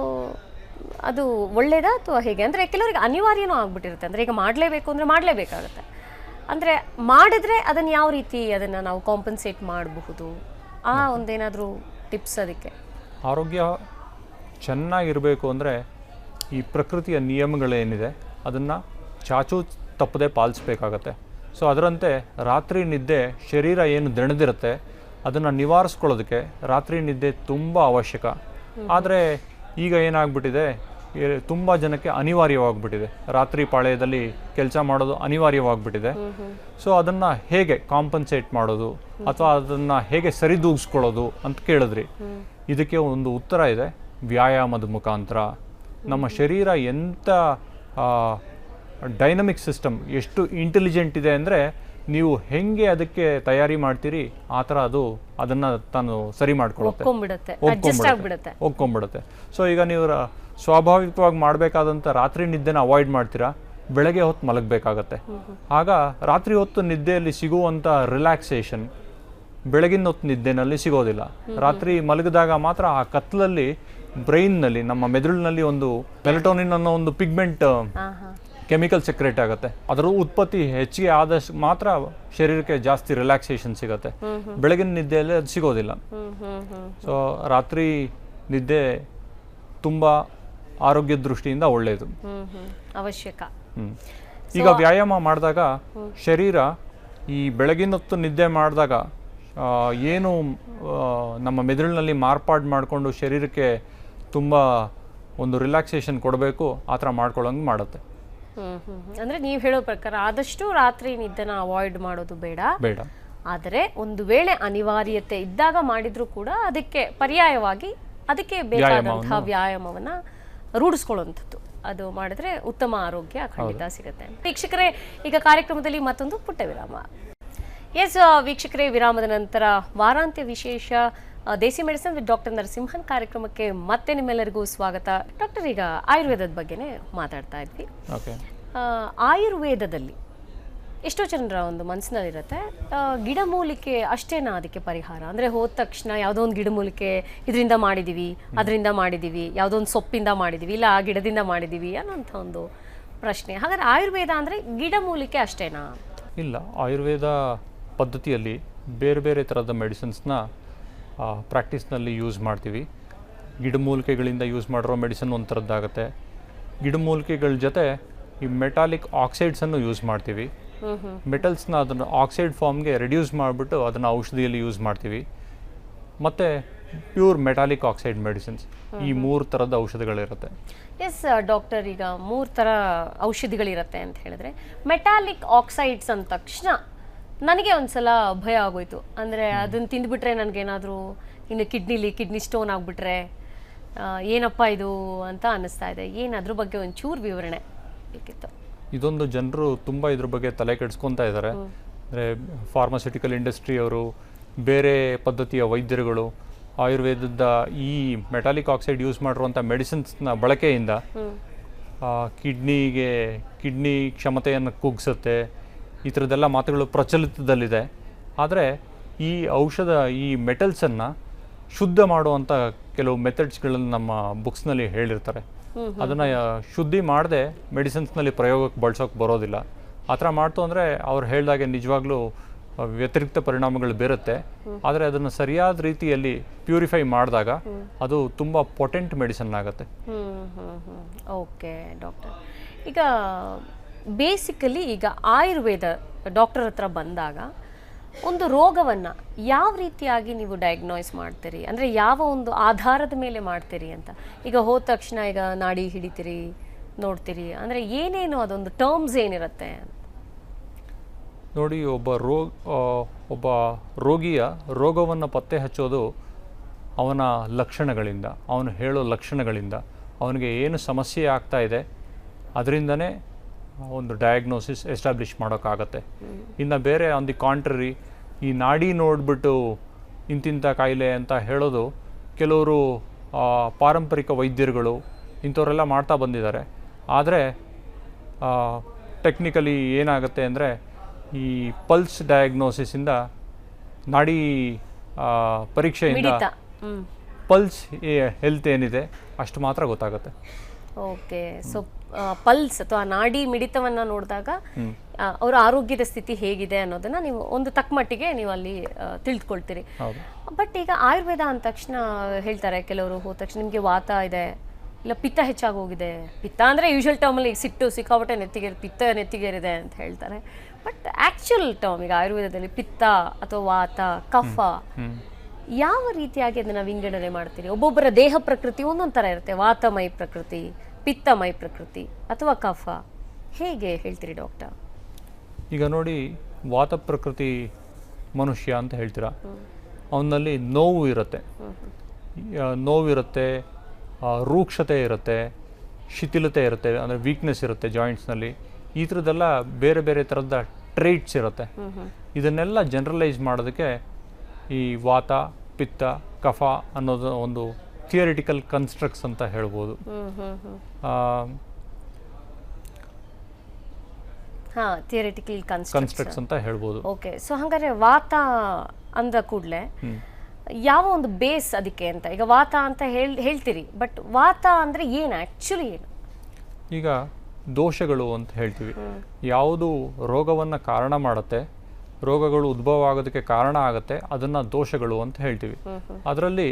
ಅದು ಒಳ್ಳೇದಾ ಅಥವಾ ಹೇಗೆ? ಅಂದರೆ ಕೆಲವರಿಗೆ ಅನಿವಾರ್ಯನೂ ಆಗ್ಬಿಟ್ಟಿರುತ್ತೆ, ಅಂದರೆ ಈಗ ಮಾಡಲೇಬೇಕು ಅಂದರೆ ಮಾಡಲೇಬೇಕಾಗುತ್ತೆ. ಅಂದರೆ ಮಾಡಿದ್ರೆ ಅದನ್ನು ಯಾವ ರೀತಿ ಅದನ್ನು ನಾವು ಕಾಂಪನ್ಸೇಟ್ ಮಾಡಬಹುದು, ಆ ಒಂದೇನಾದರೂ ಟಿಪ್ಸ್ ಅದಕ್ಕೆ? ಆರೋಗ್ಯ ಚೆನ್ನಾಗಿರಬೇಕು ಅಂದರೆ ಈ ಪ್ರಕೃತಿಯ ನಿಯಮಗಳೇನಿದೆ ಅದನ್ನು ಚಾಚೂ ತಪ್ಪದೆ ಪಾಲಿಸ್ಬೇಕಾಗತ್ತೆ. ಸೊ ಅದರಂತೆ ರಾತ್ರಿ ನಿದ್ದೆ, ಶರೀರ ಏನು ದಣದಿರುತ್ತೆ ಅದನ್ನು ನಿವಾರಿಸ್ಕೊಳ್ಳೋದಕ್ಕೆ ರಾತ್ರಿ ನಿದ್ದೆ ತುಂಬ ಅವಶ್ಯಕ. ಆದರೆ ಈಗ ಏನಾಗ್ಬಿಟ್ಟಿದೆ, ತುಂಬ ಜನಕ್ಕೆ ಅನಿವಾರ್ಯವಾಗ್ಬಿಟ್ಟಿದೆ, ರಾತ್ರಿ ಪಾಳ್ಯದಲ್ಲಿ ಕೆಲಸ ಮಾಡೋದು ಅನಿವಾರ್ಯವಾಗ್ಬಿಟ್ಟಿದೆ. ಸೊ ಅದನ್ನು ಹೇಗೆ ಕಾಂಪನ್ಸೇಟ್ ಮಾಡೋದು ಅಥವಾ ಅದನ್ನು ಹೇಗೆ ಸರಿದೂಗಿಸ್ಕೊಳ್ಳೋದು ಅಂತ ಕೇಳಿದ್ರಿ. ಇದಕ್ಕೆ ಒಂದು ಉತ್ತರ ಇದೆ. ವ್ಯಾಯಾಮದ ಮುಖಾಂತರ ನಮ್ಮ ಶರೀರ ಎಂಥ ಡೈನಮಿಕ್ ಸಿಸ್ಟಮ್, ಎಷ್ಟು ಇಂಟೆಲಿಜೆಂಟ್ ಇದೆ ಅಂದರೆ ನೀವು ಹೆಂಗೆ ಅದಕ್ಕೆ ತಯಾರಿ ಮಾಡ್ತೀರಿ ಆ ಥರ ಅದನ್ನು ತಾನು ಸರಿ ಮಾಡ್ಕೊಳ್ಳುತ್ತೆ, ಒಪ್ಕೊಂಡ್ಬಿಡುತ್ತೆ. ಸೊ ಈಗ ನೀವು ಸ್ವಾಭಾವಿಕವಾಗಿ ಮಾಡಬೇಕಾದಂಥ ರಾತ್ರಿ ನಿದ್ದೆನ ಅವಾಯ್ಡ್ ಮಾಡ್ತೀರಾ, ಬೆಳಗ್ಗೆ ಹೊತ್ತು ಮಲಗಬೇಕಾಗತ್ತೆ. ಆಗ ರಾತ್ರಿ ಹೊತ್ತು ನಿದ್ದೆಯಲ್ಲಿ ಸಿಗುವಂಥ ರಿಲ್ಯಾಕ್ಸೇಷನ್ ಬೆಳಗಿನ ಹೊತ್ತು ನಿದ್ದೆನಲ್ಲಿ ಸಿಗೋದಿಲ್ಲ. ರಾತ್ರಿ ಮಲಗಿದಾಗ ಮಾತ್ರ ಆ ಕತ್ಲಲ್ಲಿ ಬ್ರೈನ್ನಲ್ಲಿ, ನಮ್ಮ ಮೆದುಳಿನಲ್ಲಿ ಒಂದು ಮೆಲಟೋನಿನ್ ಅನ್ನೋ ಒಂದು ಪಿಗ್ಮೆಂಟ್ ಕೆಮಿಕಲ್ ಸೆಕ್ರೇಟ್ ಆಗುತ್ತೆ. ಅದರ ಉತ್ಪತ್ತಿ ಹೆಚ್ಚಿಗೆ ಆದಷ್ಟು ಮಾತ್ರ ಶರೀರಕ್ಕೆ ಜಾಸ್ತಿ ರಿಲ್ಯಾಕ್ಸೇಷನ್ ಸಿಗುತ್ತೆ. ಬೆಳಗಿನ ನಿದ್ದೆಯಲ್ಲಿ ಅದು ಸಿಗೋದಿಲ್ಲ. ಸೊ ರಾತ್ರಿ ನಿದ್ದೆ ತುಂಬ ಆರೋಗ್ಯದ ದೃಷ್ಟಿಯಿಂದ ಒಳ್ಳೆಯದು, ಅವಶ್ಯಕ. ಈಗ ವ್ಯಾಯಾಮ ಮಾಡಿದಾಗ ಶರೀರ ಈ ಬೆಳಗಿನ ಹೊತ್ತು ನಿದ್ದೆ ಮಾಡಿದಾಗ ಏನು ನಮ್ಮ ಮೆದುಳಿನಲ್ಲಿ ಮಾರ್ಪಾಡು ಮಾಡಿಕೊಂಡು ಶರೀರಕ್ಕೆ ತುಂಬ ಒಂದು ರಿಲ್ಯಾಕ್ಸೇಷನ್ ಕೊಡಬೇಕು ಆ ಥರ ಮಾಡ್ಕೊಳ್ಳೋಂಗೆ ಮಾಡುತ್ತೆ. ಅಂದರೆ ನೀವು ಹೇಳೋ ಪ್ರಕಾರ ಆದಷ್ಟು ರಾತ್ರಿ ನಿದ್ದೆನ ಅವಾಯ್ಡ್ ಮಾಡೋದು ಬೇಡ. ಆದರೆ ಒಂದು ವೇಳೆ ಅನಿವಾರ್ಯತೆ ಇದ್ದಾಗ ಮಾಡಿದರೂ ಕೂಡ ಅದಕ್ಕೆ ಪರ್ಯಾಯವಾಗಿ ಅದಕ್ಕೆ ಬೇಕಾದಂತಹ ವ್ಯಾಯಾಮವನ್ನು ರೂಢಿಸ್ಕೊಳ್ಳುವಂಥದ್ದು, ಅದು ಮಾಡಿದ್ರೆ ಉತ್ತಮ ಆರೋಗ್ಯ ಖಂಡಿತ ಸಿಗುತ್ತೆ. ವೀಕ್ಷಕರೇ, ಈಗ ಕಾರ್ಯಕ್ರಮದಲ್ಲಿ ಮತ್ತೊಂದು ಪುಟ್ಟ ವಿರಾಮ. ಎಸ್ ವೀಕ್ಷಕರೇ, ವಿರಾಮದ ನಂತರ ವಾರಾಂತ್ಯ ವಿಶೇಷ ದೇಸಿ ಮೆಡಿಸಿನ್ ವಿತ್ ಡಾಕ್ಟರ್ ನರಸಿಂಹನ್ ಕಾರ್ಯಕ್ರಮಕ್ಕೆ ಮತ್ತೆ ನಿಮ್ಮೆಲ್ಲರಿಗೂ ಸ್ವಾಗತ. ಡಾಕ್ಟರ್, ಈಗ ಆಯುರ್ವೇದದ ಬಗ್ಗೆನೇ ಮಾತಾಡ್ತಾ ಇದ್ವಿ. ಆಯುರ್ವೇದದಲ್ಲಿ ಎಷ್ಟೋ ಜನರ ಒಂದು ಮನಸ್ಸಿನಲ್ಲಿರುತ್ತೆ, ಗಿಡಮೂಲಿಕೆ ಅಷ್ಟೇನಾ ಅದಕ್ಕೆ ಪರಿಹಾರ? ಅಂದರೆ ಹೋದ ತಕ್ಷಣ ಯಾವುದೋ ಒಂದು ಗಿಡಮೂಲಿಕೆ ಇದರಿಂದ ಮಾಡಿದ್ದೀವಿ, ಅದರಿಂದ ಮಾಡಿದ್ದೀವಿ, ಯಾವುದೋ ಒಂದು ಸೊಪ್ಪಿಂದ ಮಾಡಿದ್ದೀವಿ, ಇಲ್ಲ ಆ ಗಿಡದಿಂದ ಮಾಡಿದ್ದೀವಿ ಅನ್ನೋಂಥ ಒಂದು ಪ್ರಶ್ನೆ. ಹಾಗಾದ್ರೆ ಆಯುರ್ವೇದ ಅಂದರೆ ಗಿಡಮೂಲಿಕೆ ಅಷ್ಟೇನಾ? ಇಲ್ಲ, ಆಯುರ್ವೇದ ಪದ್ಧತಿಯಲ್ಲಿ ಬೇರೆ ಬೇರೆ ಥರದ ಮೆಡಿಸಿನ್ಸ್ನ ಪ್ರಾಕ್ಟೀಸ್ನಲ್ಲಿ ಯೂಸ್ ಮಾಡ್ತೀವಿ. ಗಿಡಮೂಲಿಕೆಗಳಿಂದ ಯೂಸ್ ಮಾಡಿರೋ ಮೆಡಿಸಿನ್ ಒಂದು ಥರದ್ದಾಗುತ್ತೆ. ಗಿಡಮೂಲಿಕೆಗಳ ಜೊತೆ ಈ ಮೆಟಾಲಿಕ್ ಆಕ್ಸೈಡ್ಸನ್ನು ಯೂಸ್ ಮಾಡ್ತೀವಿ. ಮೆಟಲ್ಸ್ನ ಅದನ್ನು ಆಕ್ಸೈಡ್ ಫಾರ್ಮ್ಗೆ ರೆಡ್ಯೂಸ್ ಮಾಡಿಬಿಟ್ಟು ಅದನ್ನು ಔಷಧಿಯಲ್ಲಿ ಯೂಸ್ ಮಾಡ್ತೀವಿ. ಮತ್ತು ಪ್ಯೂರ್ ಮೆಟಾಲಿಕ್ ಆಕ್ಸೈಡ್ ಮೆಡಿಸಿನ್ಸ್, ಈ 3 ಥರದ ಔಷಧಿಗಳಿರುತ್ತೆ. ಎಸ್ ಡಾಕ್ಟರ್, ಈಗ 3 ಥರ ಔಷಧಿಗಳಿರುತ್ತೆ ಅಂತ ಹೇಳಿದ್ರೆ, ಮೆಟಾಲಿಕ್ ಆಕ್ಸೈಡ್ಸ್ ಅಂದ ತಕ್ಷಣ ನನಗೆ ಒಂದ್ಸಲ ಭಯ ಆಗೋಯ್ತು. ಅಂದರೆ ಅದನ್ನು ತಿಂದುಬಿಟ್ರೆ ನನಗೇನಾದರೂ ಇನ್ನು ಕಿಡ್ನಿ ಸ್ಟೋನ್ ಆಗಿಬಿಟ್ರೆ ಏನಪ್ಪ ಇದು ಅಂತ ಅನ್ನಿಸ್ತಾ ಇದೆ. ಏನು ಅದ್ರ ಬಗ್ಗೆ ಒಂಚೂರು ವಿವರಣೆ ಬೇಕಿತ್ತು. ಇದೊಂದು ಜನರು ತುಂಬ ಇದ್ರ ಬಗ್ಗೆ ತಲೆ ಕೆಡಿಸ್ಕೊತಾ ಇದ್ದಾರೆ. ಅಂದರೆ ಫಾರ್ಮಾಸ್ಯೂಟಿಕಲ್ ಇಂಡಸ್ಟ್ರಿಯವರು, ಬೇರೆ ಪದ್ಧತಿಯ ವೈದ್ಯರುಗಳು ಆಯುರ್ವೇದದ ಈ ಮೆಟಾಲಿಕ್ ಆಕ್ಸೈಡ್ ಯೂಸ್ ಮಾಡಿರುವಂಥ ಮೆಡಿಸಿನ್ಸ್ನ ಬಳಕೆಯಿಂದ ಕಿಡ್ನಿ ಕ್ಷಮತೆಯನ್ನು ಕುಗ್ಸುತ್ತೆ, ಈ ಥರದ್ದೆಲ್ಲ ಮಾತುಗಳು ಪ್ರಚಲಿತದಲ್ಲಿದೆ. ಆದರೆ ಈ ಮೆಟಲ್ಸನ್ನು ಶುದ್ಧ ಮಾಡುವಂಥ ಕೆಲವು ಮೆಥಡ್ಸ್ಗಳನ್ನು ನಮ್ಮ ಬುಕ್ಸ್ನಲ್ಲಿ ಹೇಳಿರ್ತಾರೆ. ಅದನ್ನು ಶುದ್ಧಿ ಮಾಡದೆ ಮೆಡಿಸಿನ್ಸ್ನಲ್ಲಿ ಪ್ರಯೋಗಕ್ಕೆ ಬಳಸೋಕೆ ಬರೋದಿಲ್ಲ. ಆ ಥರ ಮಾಡ್ತು ಅಂದರೆ ಅವ್ರು ಹೇಳಿದಾಗೆ ನಿಜವಾಗ್ಲೂ ವ್ಯತಿರಿಕ್ತ ಪರಿಣಾಮಗಳು ಬೀರುತ್ತೆ. ಆದರೆ ಅದನ್ನು ಸರಿಯಾದ ರೀತಿಯಲ್ಲಿ ಪ್ಯೂರಿಫೈ ಮಾಡಿದಾಗ ಅದು ತುಂಬ ಪೊಟೆಂಟ್ ಮೆಡಿಸಿನ್ ಆಗುತ್ತೆ. ಓಕೆ ಡಾಕ್ಟರ್, ಈಗ ಬೇಸಿಕಲಿ ಈಗ ಆಯುರ್ವೇದ ಡಾಕ್ಟರ್ ಹತ್ರ ಬಂದಾಗ ಒಂದು ರೋಗವನ್ನು ಯಾವ ರೀತಿಯಾಗಿ ನೀವು ಡಯಾಗ್ನೋಸ್ ಮಾಡ್ತೀರಿ? ಅಂದರೆ ಯಾವ ಒಂದು ಆಧಾರದ ಮೇಲೆ ಮಾಡ್ತೀರಿ ಅಂತ? ಈಗ ಹೋದ ತಕ್ಷಣ ಈಗ ನಾಡಿ ಹಿಡಿತೀರಿ, ನೋಡ್ತೀರಿ, ಅಂದರೆ ಏನೇನು ಅದೊಂದು ಟರ್ಮ್ಸ್ ಏನಿರುತ್ತೆ? ನೋಡಿ, ಒಬ್ಬ ರೋಗಿಯ ರೋಗವನ್ನು ಪತ್ತೆ ಹಚ್ಚೋದು ಅವನ ಲಕ್ಷಣಗಳಿಂದ, ಅವನು ಹೇಳೋ ಲಕ್ಷಣಗಳಿಂದ, ಅವನಿಗೆ ಏನು ಸಮಸ್ಯೆ ಆಗ್ತಾ ಇದೆ ಅದರಿಂದನೇ ಒಂದು ಡಯಾಗ್ನೋಸಿಸ್ ಎಸ್ಟಾಬ್ಲಿಷ್ ಮಾಡೋಕ್ಕಾಗತ್ತೆ. ಇನ್ನು ಬೇರೆ ಆನ್ ದಿ ಕಾಂಟ್ರರಿ, ಈ ನಾಡಿ ನೋಡಿಬಿಟ್ಟು ಇಂತಿಂಥ ಕಾಯಿಲೆ ಅಂತ ಹೇಳೋದು ಕೆಲವರು ಪಾರಂಪರಿಕ ವೈದ್ಯರುಗಳು ಇಂಥವರೆಲ್ಲ ಮಾಡ್ತಾ ಬಂದಿದ್ದಾರೆ. ಆದರೆ ಟೆಕ್ನಿಕಲಿ ಏನಾಗುತ್ತೆ ಅಂದರೆ, ಈ ಪಲ್ಸ್ ಡಯಾಗ್ನೋಸಿಸಿಂದ, ನಾಡಿ ಪರೀಕ್ಷೆಯಿಂದ ಪಲ್ಸ್ ಹೆಲ್ತ್ ಏನಿದೆ ಅಷ್ಟು ಮಾತ್ರ ಗೊತ್ತಾಗುತ್ತೆ. ಓಕೆ, ಸೊ ಪಲ್ಸ್ ಅಥವಾ ನಾಡಿ ಮಿಡಿತವನ್ನು ನೋಡಿದಾಗ ಅವರ ಆರೋಗ್ಯದ ಸ್ಥಿತಿ ಹೇಗಿದೆ ಅನ್ನೋದನ್ನ ನೀವು ಒಂದು ತಕ್ಕಮಟ್ಟಿಗೆ ನೀವು ಅಲ್ಲಿ ತಿಳಿದುಕೊಳ್ತೀರಿ. ಬಟ್ ಈಗ ಆಯುರ್ವೇದ ಅಂದ ತಕ್ಷಣ ಹೇಳ್ತಾರೆ ಕೆಲವರು, ಹೋದ ತಕ್ಷಣ ನಿಮಗೆ ವಾತ ಇದೆ, ಇಲ್ಲ ಪಿತ್ತ ಹೆಚ್ಚಾಗಿ ಹೋಗಿದೆ. ಪಿತ್ತ ಅಂದರೆ ಯೂಶುವಲ್ ಟರ್ಮಲ್ಲಿ ಸಿಟ್ಟು ಸಿಕ್ಕಾಪಟ್ಟೆ ನೆತ್ತಿಗೇರಿದೆ ಅಂತ ಹೇಳ್ತಾರೆ. ಬಟ್ ಆ್ಯಕ್ಚುಯಲ್ ಟರ್ಮ್ ಈಗ ಆಯುರ್ವೇದದಲ್ಲಿ ಪಿತ್ತ ಅಥವಾ ವಾತ, ಕಫ ಯಾವ ರೀತಿಯಾಗಿ ಅದನ್ನು ವಿಂಗಡಣೆ ಮಾಡ್ತೀರಿ? ಒಬ್ಬೊಬ್ಬರ ದೇಹ ಪ್ರಕೃತಿ ಒಂದೊಂದು ಥರ ಇರುತ್ತೆ. ವಾತಮಯ ಪ್ರಕೃತಿ, ಪಿತ್ತಮಯ ಪ್ರಕೃತಿ ಅಥವಾ ಕಫ, ಹೇಗೆ ಹೇಳ್ತೀರಿ ಡಾಕ್ಟರ್? ಈಗ ನೋಡಿ, ವಾತ ಪ್ರಕೃತಿ ಮನುಷ್ಯ ಅಂತ ಹೇಳ್ತೀರಾ, ಅವನಲ್ಲಿ ನೋವಿರುತ್ತೆ, ರೂಕ್ಷತೆ ಇರುತ್ತೆ, ಶಿಥಿಲತೆ ಇರುತ್ತೆ, ಅಂದರೆ ವೀಕ್ನೆಸ್ ಇರುತ್ತೆ ಜಾಯಿಂಟ್ಸ್ನಲ್ಲಿ. ಈ ಥರದ್ದೆಲ್ಲ ಬೇರೆ ಬೇರೆ ಥರದ ಟ್ರೇಟ್ಸ್ ಇರುತ್ತೆ. ಇದನ್ನೆಲ್ಲ ಜನರಲೈಸ್ ಮಾಡೋದಕ್ಕೆ ಈ ವಾತ, ಪಿತ್ತ, ಕಫ ಅನ್ನೋದು ಒಂದು ಥಿಯರಿಟಿಕಲ್ ಕನ್ಸ್ಟ್ರಕ್ಟ್ಸ್ ಅಂತ ಹೇಳ್ಬೋದು. ಥಿಯರಿಟಿಕಲ್ ಕನ್ಸ್ಟ್ರಕ್ಟ್ಸ್ ಅಂತ ಹೇಳ್ಬೋದು. ಓಕೆ, ಸೊ ಹಾಗಾದ್ರೆ ವಾತ ಅಂದ ಕೂಡಲೇ ಯಾವ ಒಂದು ಬೇಸ್ ಅದಕ್ಕೆ ಅಂತ, ಈಗ ವಾತ ಅಂತ ಹೇಳ್ತೀರಿ, ಬಟ್ ವಾತ ಅಂದ್ರೆ ಏನು ಆಕ್ಚುಲಿ ಏನು? ಈಗ ದೋಷಗಳು ಅಂತ ಹೇಳ್ತೀವಿ. ಯಾವುದು ರೋಗವನ್ನು ಕಾರಣ ಮಾಡುತ್ತೆ, ರೋಗಗಳು ಉದ್ಭವ ಆಗೋದಕ್ಕೆ ಕಾರಣ ಆಗುತ್ತೆ, ಅದನ್ನು ದೋಷಗಳು ಅಂತ ಹೇಳ್ತೀವಿ. ಅದರಲ್ಲಿ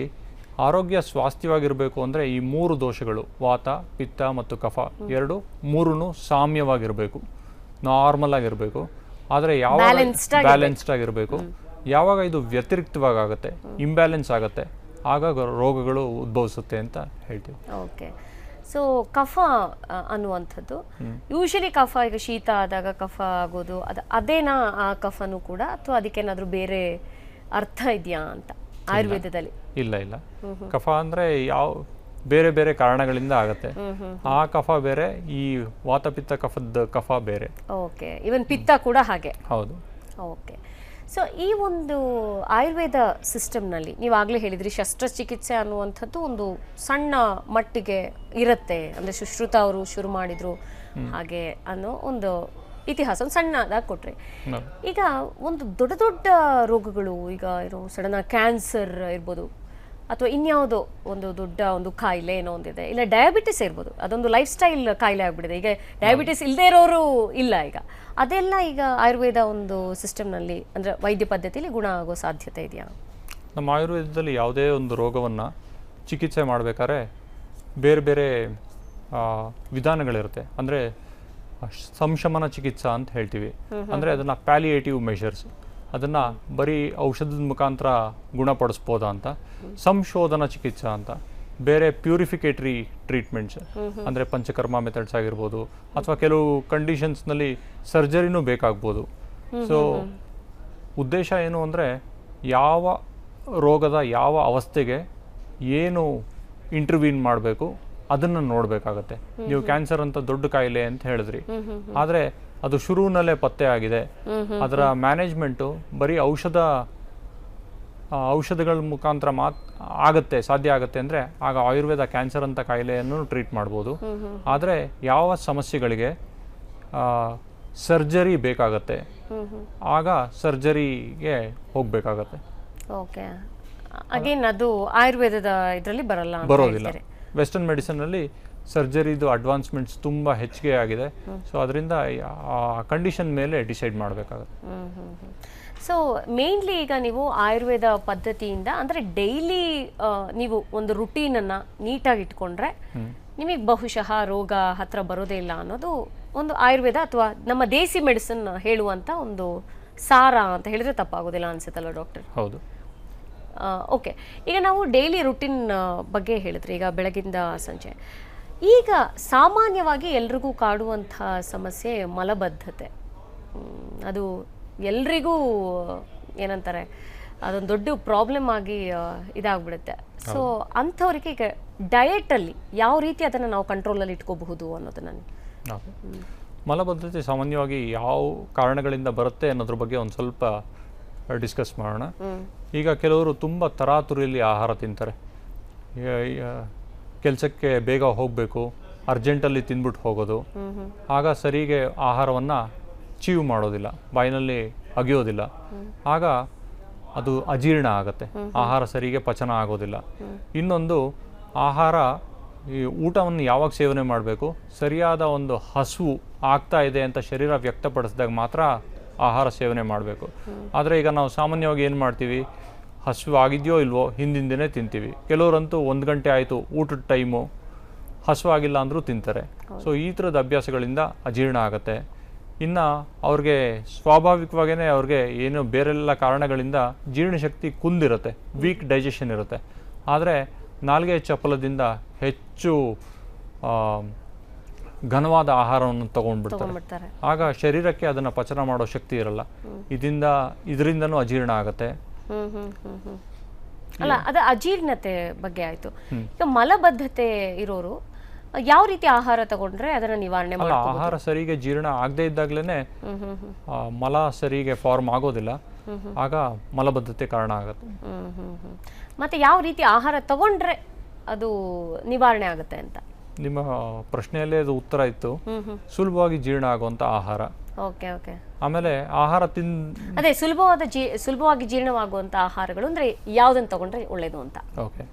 ಆರೋಗ್ಯ ಸ್ವಾಸ್ಥ್ಯವಾಗಿರಬೇಕು ಅಂದರೆ ಈ 3 ದೋಷಗಳು, ವಾತ, ಪಿತ್ತ ಮತ್ತು ಕಫ, ಮೂರೂ ಸಾಮ್ಯವಾಗಿರಬೇಕು, ನಾರ್ಮಲ್ ಆಗಿರಬೇಕು. ಆದರೆ ಯಾವಾಗ ಬ್ಯಾಲೆನ್ಸ್ಡ್ ಆಗಿರಬೇಕು, ಯಾವಾಗ ಇದು ವ್ಯತಿರಿಕ್ತವಾಗುತ್ತೆ, ಇಂಬ್ಯಾಲೆನ್ಸ್ ಆಗುತ್ತೆ, ಆಗ ರೋಗಗಳು ಉದ್ಭವಿಸುತ್ತೆ ಅಂತ ಹೇಳ್ತೀವಿ. ಓಕೆ, ಸೊ ಕಫ ಅನ್ನುವಂಥದ್ದು ಯೂಶಲಿ ಕಫ, ಈಗ ಶೀತ ಆದಾಗ ಕಫ ಆಗೋದು ಅದೇನಾ ಆ ಕಫನೂ ಕೂಡ, ಅಥವಾ ಅದಕ್ಕೇನಾದ್ರೂ ಬೇರೆ ಅರ್ಥ ಇದೆಯಾ ಅಂತ ಆಯುರ್ವೇದದಲ್ಲಿ? ಇಲ್ಲ, ಕಫ ಅಂದ್ರೆ ಬೇರೆ ಬೇರೆ ಕಾರಣಗಳಿಂದ ಆಗುತ್ತೆ. ಆ ಕಫ ಬೇರೆ, ಈ ವಾತಪಿತ್ತ ಕಫದ ಕಫ ಬೇರೆ. ಓಕೆ, ಇವನ್ ಪಿತ್ತ ಕೂಡ ಹಾಗೆ? ಹೌದು. ಓಕೆ, ಸೊ ಈ ಒಂದು ಆಯುರ್ವೇದ ಸಿಸ್ಟಮ್ನಲ್ಲಿ ನೀವಾಗಲೇ ಹೇಳಿದ್ರಿ ಶಸ್ತ್ರಚಿಕಿತ್ಸೆ ಅನ್ನುವಂಥದ್ದು ಒಂದು ಸಣ್ಣ ಮಟ್ಟಿಗೆ ಇರುತ್ತೆ, ಅಂದರೆ ಸುಶ್ರುತ ಅವರು ಶುರು ಮಾಡಿದ್ರು ಹಾಗೆ ಅನ್ನೋ ಒಂದು ಇತಿಹಾಸ ಒಂದು ಸಣ್ಣದಾಗಿ ಕೊಟ್ರಿ. ಈಗ ಒಂದು ದೊಡ್ಡ ದೊಡ್ಡ ರೋಗಗಳು, ಈಗ ಏನೋ ಸಡನ್ ಆಗಿ ಕ್ಯಾನ್ಸರ್ ಇರ್ಬೋದು, ಅಥವಾ ಇನ್ಯಾವುದೋ ಒಂದು ದೊಡ್ಡ ಒಂದು ಕಾಯಿಲೆ ಏನೋ ಒಂದಿದೆ, ಇಲ್ಲ ಡಯಾಬಿಟಿಸ್ ಇರ್ಬೋದು, ಅದೊಂದು ಲೈಫ್ ಸ್ಟೈಲ್ ಕಾಯಿಲೆ ಆಗ್ಬಿಟ್ಟಿದೆ. ಈಗ ಡಯಾಬಿಟಿಸ್ ಇಲ್ಲದೆ ಇರೋರು ಇಲ್ಲ. ಈಗ ಅದೆಲ್ಲ ಈಗ ಆಯುರ್ವೇದ ಒಂದು ಸಿಸ್ಟಮ್ನಲ್ಲಿ, ಅಂದರೆ ವೈದ್ಯ ಪದ್ಧತಿಯಲ್ಲಿ ಗುಣ ಆಗೋ ಸಾಧ್ಯತೆ ಇದೆಯಾ? ನಮ್ಮ ಆಯುರ್ವೇದದಲ್ಲಿ ಯಾವುದೇ ಒಂದು ರೋಗವನ್ನು ಚಿಕಿತ್ಸೆ ಮಾಡಬೇಕಾದ್ರೆ ಬೇರೆ ಬೇರೆ ವಿಧಾನಗಳಿರುತ್ತೆ. ಅಂದರೆ ಸಂಶಮನ ಚಿಕಿತ್ಸಾ ಅಂತ ಹೇಳ್ತೀವಿ. ಅಂದರೆ ಅದನ್ನು ಪ್ಯಾಲಿಯೇಟಿವ್ ಮೆಷರ್ಸ್, ಅದನ್ನು ಬರೀ ಔಷಧದ ಮುಖಾಂತರ ಗುಣಪಡಿಸ್ಬೋದಾ ಅಂತ. ಸಂಶೋಧನಾ ಚಿಕಿತ್ಸಾ ಅಂತ ಬೇರೆ, ಪ್ಯೂರಿಫಿಕೇಟರಿ ಟ್ರೀಟ್ಮೆಂಟ್ಸ್ ಅಂದರೆ ಪಂಚಕರ್ಮ ಮೆಥಡ್ಸ್ ಆಗಿರ್ಬೋದು, ಅಥವಾ ಕೆಲವು ಕಂಡೀಷನ್ಸ್ನಲ್ಲಿ ಸರ್ಜರಿನೂ ಬೇಕಾಗ್ಬೋದು. ಸೊ ಉದ್ದೇಶ ಏನು ಅಂದರೆ ಯಾವ ರೋಗದ ಯಾವ ಅವಸ್ಥೆಗೆ ಏನು ಇಂಟರ್ವ್ಯೂನ್ ಮಾಡಬೇಕು ಅದನ್ನು ನೋಡಬೇಕಾಗತ್ತೆ. ನೀವು ಕ್ಯಾನ್ಸರ್ ಅಂತ ದೊಡ್ಡ ಕಾಯಿಲೆ ಅಂತ ಹೇಳಿದ್ರಿ, ಆದರೆ ಅದು ಶುರುವಿನಲ್ಲೇ ಪತ್ತೆ ಆಗಿದೆ, ಅದರ ಮ್ಯಾನೇಜ್ಮೆಂಟು ಬರೀ ಔಷಧಗಳ ಮುಖಾಂತರ ಸಾಧ್ಯ ಆಗುತ್ತೆ ಅಂದರೆ ಆಗ ಆಯುರ್ವೇದ ಕ್ಯಾನ್ಸರ್ ಅಂತ ಕಾಯಿಲೆಯನ್ನು ಟ್ರೀಟ್ ಮಾಡ್ಬೋದು. ಆದರೆ ಯಾವ ಸಮಸ್ಯೆಗಳಿಗೆ ಸರ್ಜರಿ ಬೇಕಾಗತ್ತೆ ಆಗ ಸರ್ಜರಿಗೆ ಹೋಗಬೇಕಾಗತ್ತೆ. ಓಕೆ, ಅಗೇನ್ ಅದು ಆಯುರ್ವೇದದ ಇದರಲ್ಲಿ ಬರೋದಿಲ್ಲ. ವೆಸ್ಟರ್ನ್ ಮೆಡಿಸಿನಲ್ಲಿ ಸರ್ಜರಿದು ಅಡ್ವಾನ್ಸ್ಮೆಂಟ್ಸ್ ತುಂಬ ಹೆಚ್ಚಿಗೆ ಆಗಿದೆ. ಸೊ ಅದರಿಂದ ಆ ಕಂಡೀಷನ್ ಮೇಲೆ ಡಿಸೈಡ್ ಮಾಡಬೇಕಾಗುತ್ತೆ. ಸೊ ಮೇನ್ಲಿ ಈಗ ನೀವು ಆಯುರ್ವೇದ ಪದ್ಧತಿಯಿಂದ, ಅಂದರೆ ಡೈಲಿ ನೀವು ಒಂದು ರುಟೀನನ್ನು ನೀಟಾಗಿ ಇಟ್ಕೊಂಡ್ರೆ ನಿಮಗೆ ಬಹುಶಃ ರೋಗ ಹತ್ರ ಬರೋದೇ ಇಲ್ಲ ಅನ್ನೋದು ಒಂದು ಆಯುರ್ವೇದ ಅಥವಾ ನಮ್ಮ ದೇಸಿ ಮೆಡಿಸಿನ್ ಹೇಳುವಂಥ ಒಂದು ಸಾರ ಅಂತ ಹೇಳಿದ್ರೆ ತಪ್ಪಾಗೋದಿಲ್ಲ ಅನ್ಸುತ್ತಲ್ಲ ಡಾಕ್ಟರ್? ಹೌದು. ಓಕೆ, ಈಗ ನಾವು ಡೈಲಿ ರುಟೀನ್ ಬಗ್ಗೆ ಹೇಳಿದ್ರಿ, ಈಗ ಬೆಳಗಿಂದ ಸಂಜೆ. ಈಗ ಸಾಮಾನ್ಯವಾಗಿ ಎಲ್ರಿಗೂ ಕಾಡುವಂಥ ಸಮಸ್ಯೆ ಮಲಬದ್ಧತೆ. ಅದು ಎಲ್ರಿಗೂ ಏನಂತಾರೆ, ಅದೊಂದು ದೊಡ್ಡ ಪ್ರಾಬ್ಲಮ್ ಆಗಿ ಇದಾಗ್ಬಿಡುತ್ತೆ. ಸೊ ಅಂಥವ್ರಿಗೆ ಈಗ ಡಯಟಲ್ಲಿ ಯಾವ ರೀತಿ ಅದನ್ನು ನಾವು ಕಂಟ್ರೋಲಲ್ಲಿ ಇಟ್ಕೋಬಹುದು ಅನ್ನೋದನ್ನು. ಮಲಬದ್ಧತೆ ಸಾಮಾನ್ಯವಾಗಿ ಯಾವ ಕಾರಣಗಳಿಂದ ಬರುತ್ತೆ ಅನ್ನೋದ್ರ ಬಗ್ಗೆ ಒಂದು ಸ್ವಲ್ಪ ಡಿಸ್ಕಸ್ ಮಾಡೋಣ. ಈಗ ಕೆಲವರು ತುಂಬ ತರಾತುರಿಯಲ್ಲಿ ಆಹಾರ ತಿಂತಾರೆ. ಕೆಲಸಕ್ಕೆ ಬೇಗ ಹೋಗಬೇಕು, ಅರ್ಜೆಂಟಲ್ಲಿ ತಿಂದ್ಬಿಟ್ಟು ಹೋಗೋದು, ಆಗ ಸರಿಗೆ ಆಹಾರವನ್ನು ಚೀವ್ ಮಾಡೋದಿಲ್ಲ, ಬಾಯಿನಲ್ಲಿ ಅಗಿಯೋದಿಲ್ಲ, ಆಗ ಅದು ಅಜೀರ್ಣ ಆಗುತ್ತೆ, ಆಹಾರ ಸರಿಗೆ ಪಚನ ಆಗೋದಿಲ್ಲ. ಇನ್ನೊಂದು, ಆಹಾರ ಈ ಊಟವನ್ನು ಯಾವಾಗ ಸೇವನೆ ಮಾಡಬೇಕು, ಸರಿಯಾದ ಒಂದು ಹಸಿವು ಆಗ್ತಾ ಇದೆ ಅಂತ ಶರೀರ ವ್ಯಕ್ತಪಡಿಸಿದಾಗ ಮಾತ್ರ ಆಹಾರ ಸೇವನೆ ಮಾಡಬೇಕು. ಆದರೆ ಈಗ ನಾವು ಸಾಮಾನ್ಯವಾಗಿ ಏನು ಮಾಡ್ತೀವಿ, ಹಸಿವು ಆಗಿದೆಯೋ ಇಲ್ವೋ ಹಿಂದಿನ ದಿನ ತಿಂತೀವಿ. ಕೆಲವರಂತೂ 1 ಗಂಟೆ ಆಯಿತು ಊಟದ ಟೈಮು, ಹಸಿವಾಗಿಲ್ಲ ಅಂದರೂ ತಿಂತಾರೆ. ಸೊ ಈ ಥರದ ಅಭ್ಯಾಸಗಳಿಂದ ಅಜೀರ್ಣ ಆಗುತ್ತೆ. ಇನ್ನು ಅವ್ರಿಗೆ ಸ್ವಾಭಾವಿಕವಾಗೇ ಅವ್ರಿಗೆ ಏನೋ ಬೇರೆಲ್ಲ ಕಾರಣಗಳಿಂದ ಜೀರ್ಣಶಕ್ತಿ ಕುಂದಿರುತ್ತೆ, ವೀಕ್ ಡೈಜೆಷನ್ ಇರುತ್ತೆ. ಆದರೆ ನಾಲ್ಗೆ ಚಪಲದಿಂದ ಹೆಚ್ಚು ಘನವಾದ ಆಹಾರವನ್ನು ತಗೊಂಡ್ಬಿಡ್ತಾರೆ. ಆಗ ಶರೀರಕ್ಕೆ ಅದನ್ನು ಪಚನ ಮಾಡೋ ಶಕ್ತಿ ಇರಲ್ಲ. ಇದರಿಂದನೂ ಅಜೀರ್ಣ ಆಗುತ್ತೆ. ಅಲ್ಲ ಅದು ಅಜೀರ್ಣತೆ ಬಗ್ಗೆ ಆಯ್ತು. ಈಗ ಮಲಬದ್ಧತೆ ಇರೋರು ಯಾವ ರೀತಿ ಆಹಾರ ತಗೊಂಡ್ರೆ ಅದನ್ನ ನಿವಾರಣೆ ಅಲ್ಲ, ಆಹಾರ ಸರಿಗೆ ಜೀರ್ಣ ಆಗದೆ ಇದ್ದಾಗ್ಲೇನೆ ಮಲ ಸರಿಗೆ ಫಾರ್ಮ್ ಆಗೋದಿಲ್ಲ, ಆಗ ಮಲಬದ್ಧತೆ ಕಾರಣ ಆಗುತ್ತೆ. ಮತ್ತೆ ಯಾವ ರೀತಿ ಆಹಾರ ತಗೊಂಡ್ರೆ ಅದು ನಿವಾರಣೆ ಆಗುತ್ತೆ ಅಂತ ನಿಮ್ಮ ಪ್ರಶ್ನೆಯಲ್ಲೇ ಅದು ಉತ್ತರ ಇತ್ತು. ಸುಲಭವಾಗಿ ಜೀರ್ಣ ಆಗುವಂತ ಆಹಾರ. Okay okay. ಆಮೇಲೆ ಆಹಾರ ಅದೇ ಸುಲಭವಾಗಿ ಜೀರ್ಣವಾಗುವಂತ ಆಹಾರಗಳು ಅಂದ್ರೆ ಯಾವ್ದನ್ನ ತಗೊಂಡ್ರೆ ಒಳ್ಳೇದು ಅಂತ. ಓಕೆ,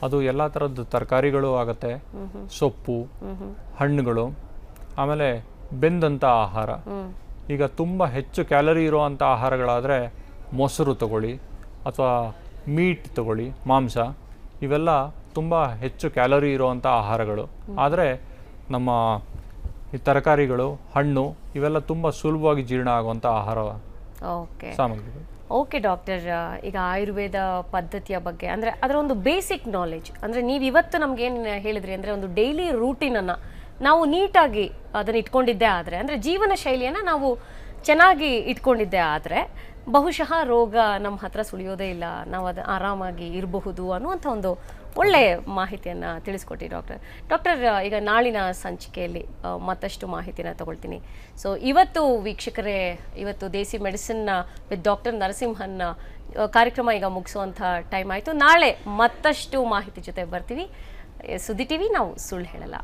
ಅದು ಎಲ್ಲ ತರದ್ದು ತರಕಾರಿಗಳು ಆಗತ್ತೆ, ಸೊಪ್ಪು, ಹಣ್ಣುಗಳು, ಆಮೇಲೆ ಬೆಂದಂತ ಆಹಾರ. ಈಗ ತುಂಬಾ ಹೆಚ್ಚು ಕ್ಯಾಲರಿ ಇರುವಂತ ಆಹಾರಗಳಾದ್ರೆ ಮೊಸರು ತಗೊಳ್ಳಿ ಅಥವಾ ಮೀಟ್ ತಗೊಳ್ಳಿ, ಮಾಂಸ. ಇವೆಲ್ಲ ತುಂಬ ಹೆಚ್ಚು ಕ್ಯಾಲರಿ ಇರುವಂಥ ಆಹಾರಗಳು. ಆದರೆ ನಮ್ಮ ಈ ತರಕಾರಿಗಳು, ಹಣ್ಣು ಇವೆಲ್ಲ ತುಂಬ ಸುಲಭವಾಗಿ ಜೀರ್ಣ ಆಗುವಂಥ ಆಹಾರ ಸಾಮಗ್ರಿಗಳು. ಓಕೆ ಡಾಕ್ಟರ್, ಈಗ ಆಯುರ್ವೇದ ಪದ್ಧತಿಯ ಬಗ್ಗೆ ಅಂದರೆ ಅದರ ಒಂದು ಬೇಸಿಕ್ ನಾಲೆಜ್ ಅಂದರೆ ನೀವು ಇವತ್ತು ನಮಗೇನು ಹೇಳಿದ್ರಿ ಅಂದರೆ ಒಂದು ಡೈಲಿ ರೂಟೀನನ್ನು ನಾವು ನೀಟಾಗಿ ಅದನ್ನು ಇಟ್ಕೊಂಡಿದ್ದೇ ಆದರೆ, ಅಂದರೆ ಜೀವನ ಶೈಲಿಯನ್ನು ನಾವು ಚೆನ್ನಾಗಿ ಇಟ್ಕೊಂಡಿದ್ದೇ ಆದರೆ ಬಹುಶಃ ರೋಗ ನಮ್ಮ ಹತ್ರ ಸುಳಿಯೋದೇ ಇಲ್ಲ, ನಾವು ಅದು ಆರಾಮಾಗಿ ಇರಬಹುದು ಅನ್ನುವಂಥ ಒಂದು ಒಳ್ಳೆ ಮಾಹಿತಿಯನ್ನು ತಿಳಿಸ್ಕೊಟ್ಟಿ ಡಾಕ್ಟರ್. ಈಗ ನಾಳಿನ ಸಂಚಿಕೆಯಲ್ಲಿ ಮತ್ತಷ್ಟು ಮಾಹಿತಿನ ತಗೊಳ್ತೀನಿ. ಸೊ ಇವತ್ತು ವೀಕ್ಷಕರೇ, ಇವತ್ತು ದೇಸಿ ಮೆಡಿಸಿನ್ ವಿತ್ ಡಾಕ್ಟರ್ ನರಸಿಂಹನ್ ಕಾರ್ಯಕ್ರಮ ಈಗ ಮುಗಿಸುವಂಥ ಟೈಮ್ ಆಯಿತು. ನಾಳೆ ಮತ್ತಷ್ಟು ಮಾಹಿತಿ ಜೊತೆ ಬರ್ತೀವಿ. ಸುದ್ದಿ ಟಿವಿ, ನಾವು ಸುಳ್ಳು ಹೇಳಲ್ಲ.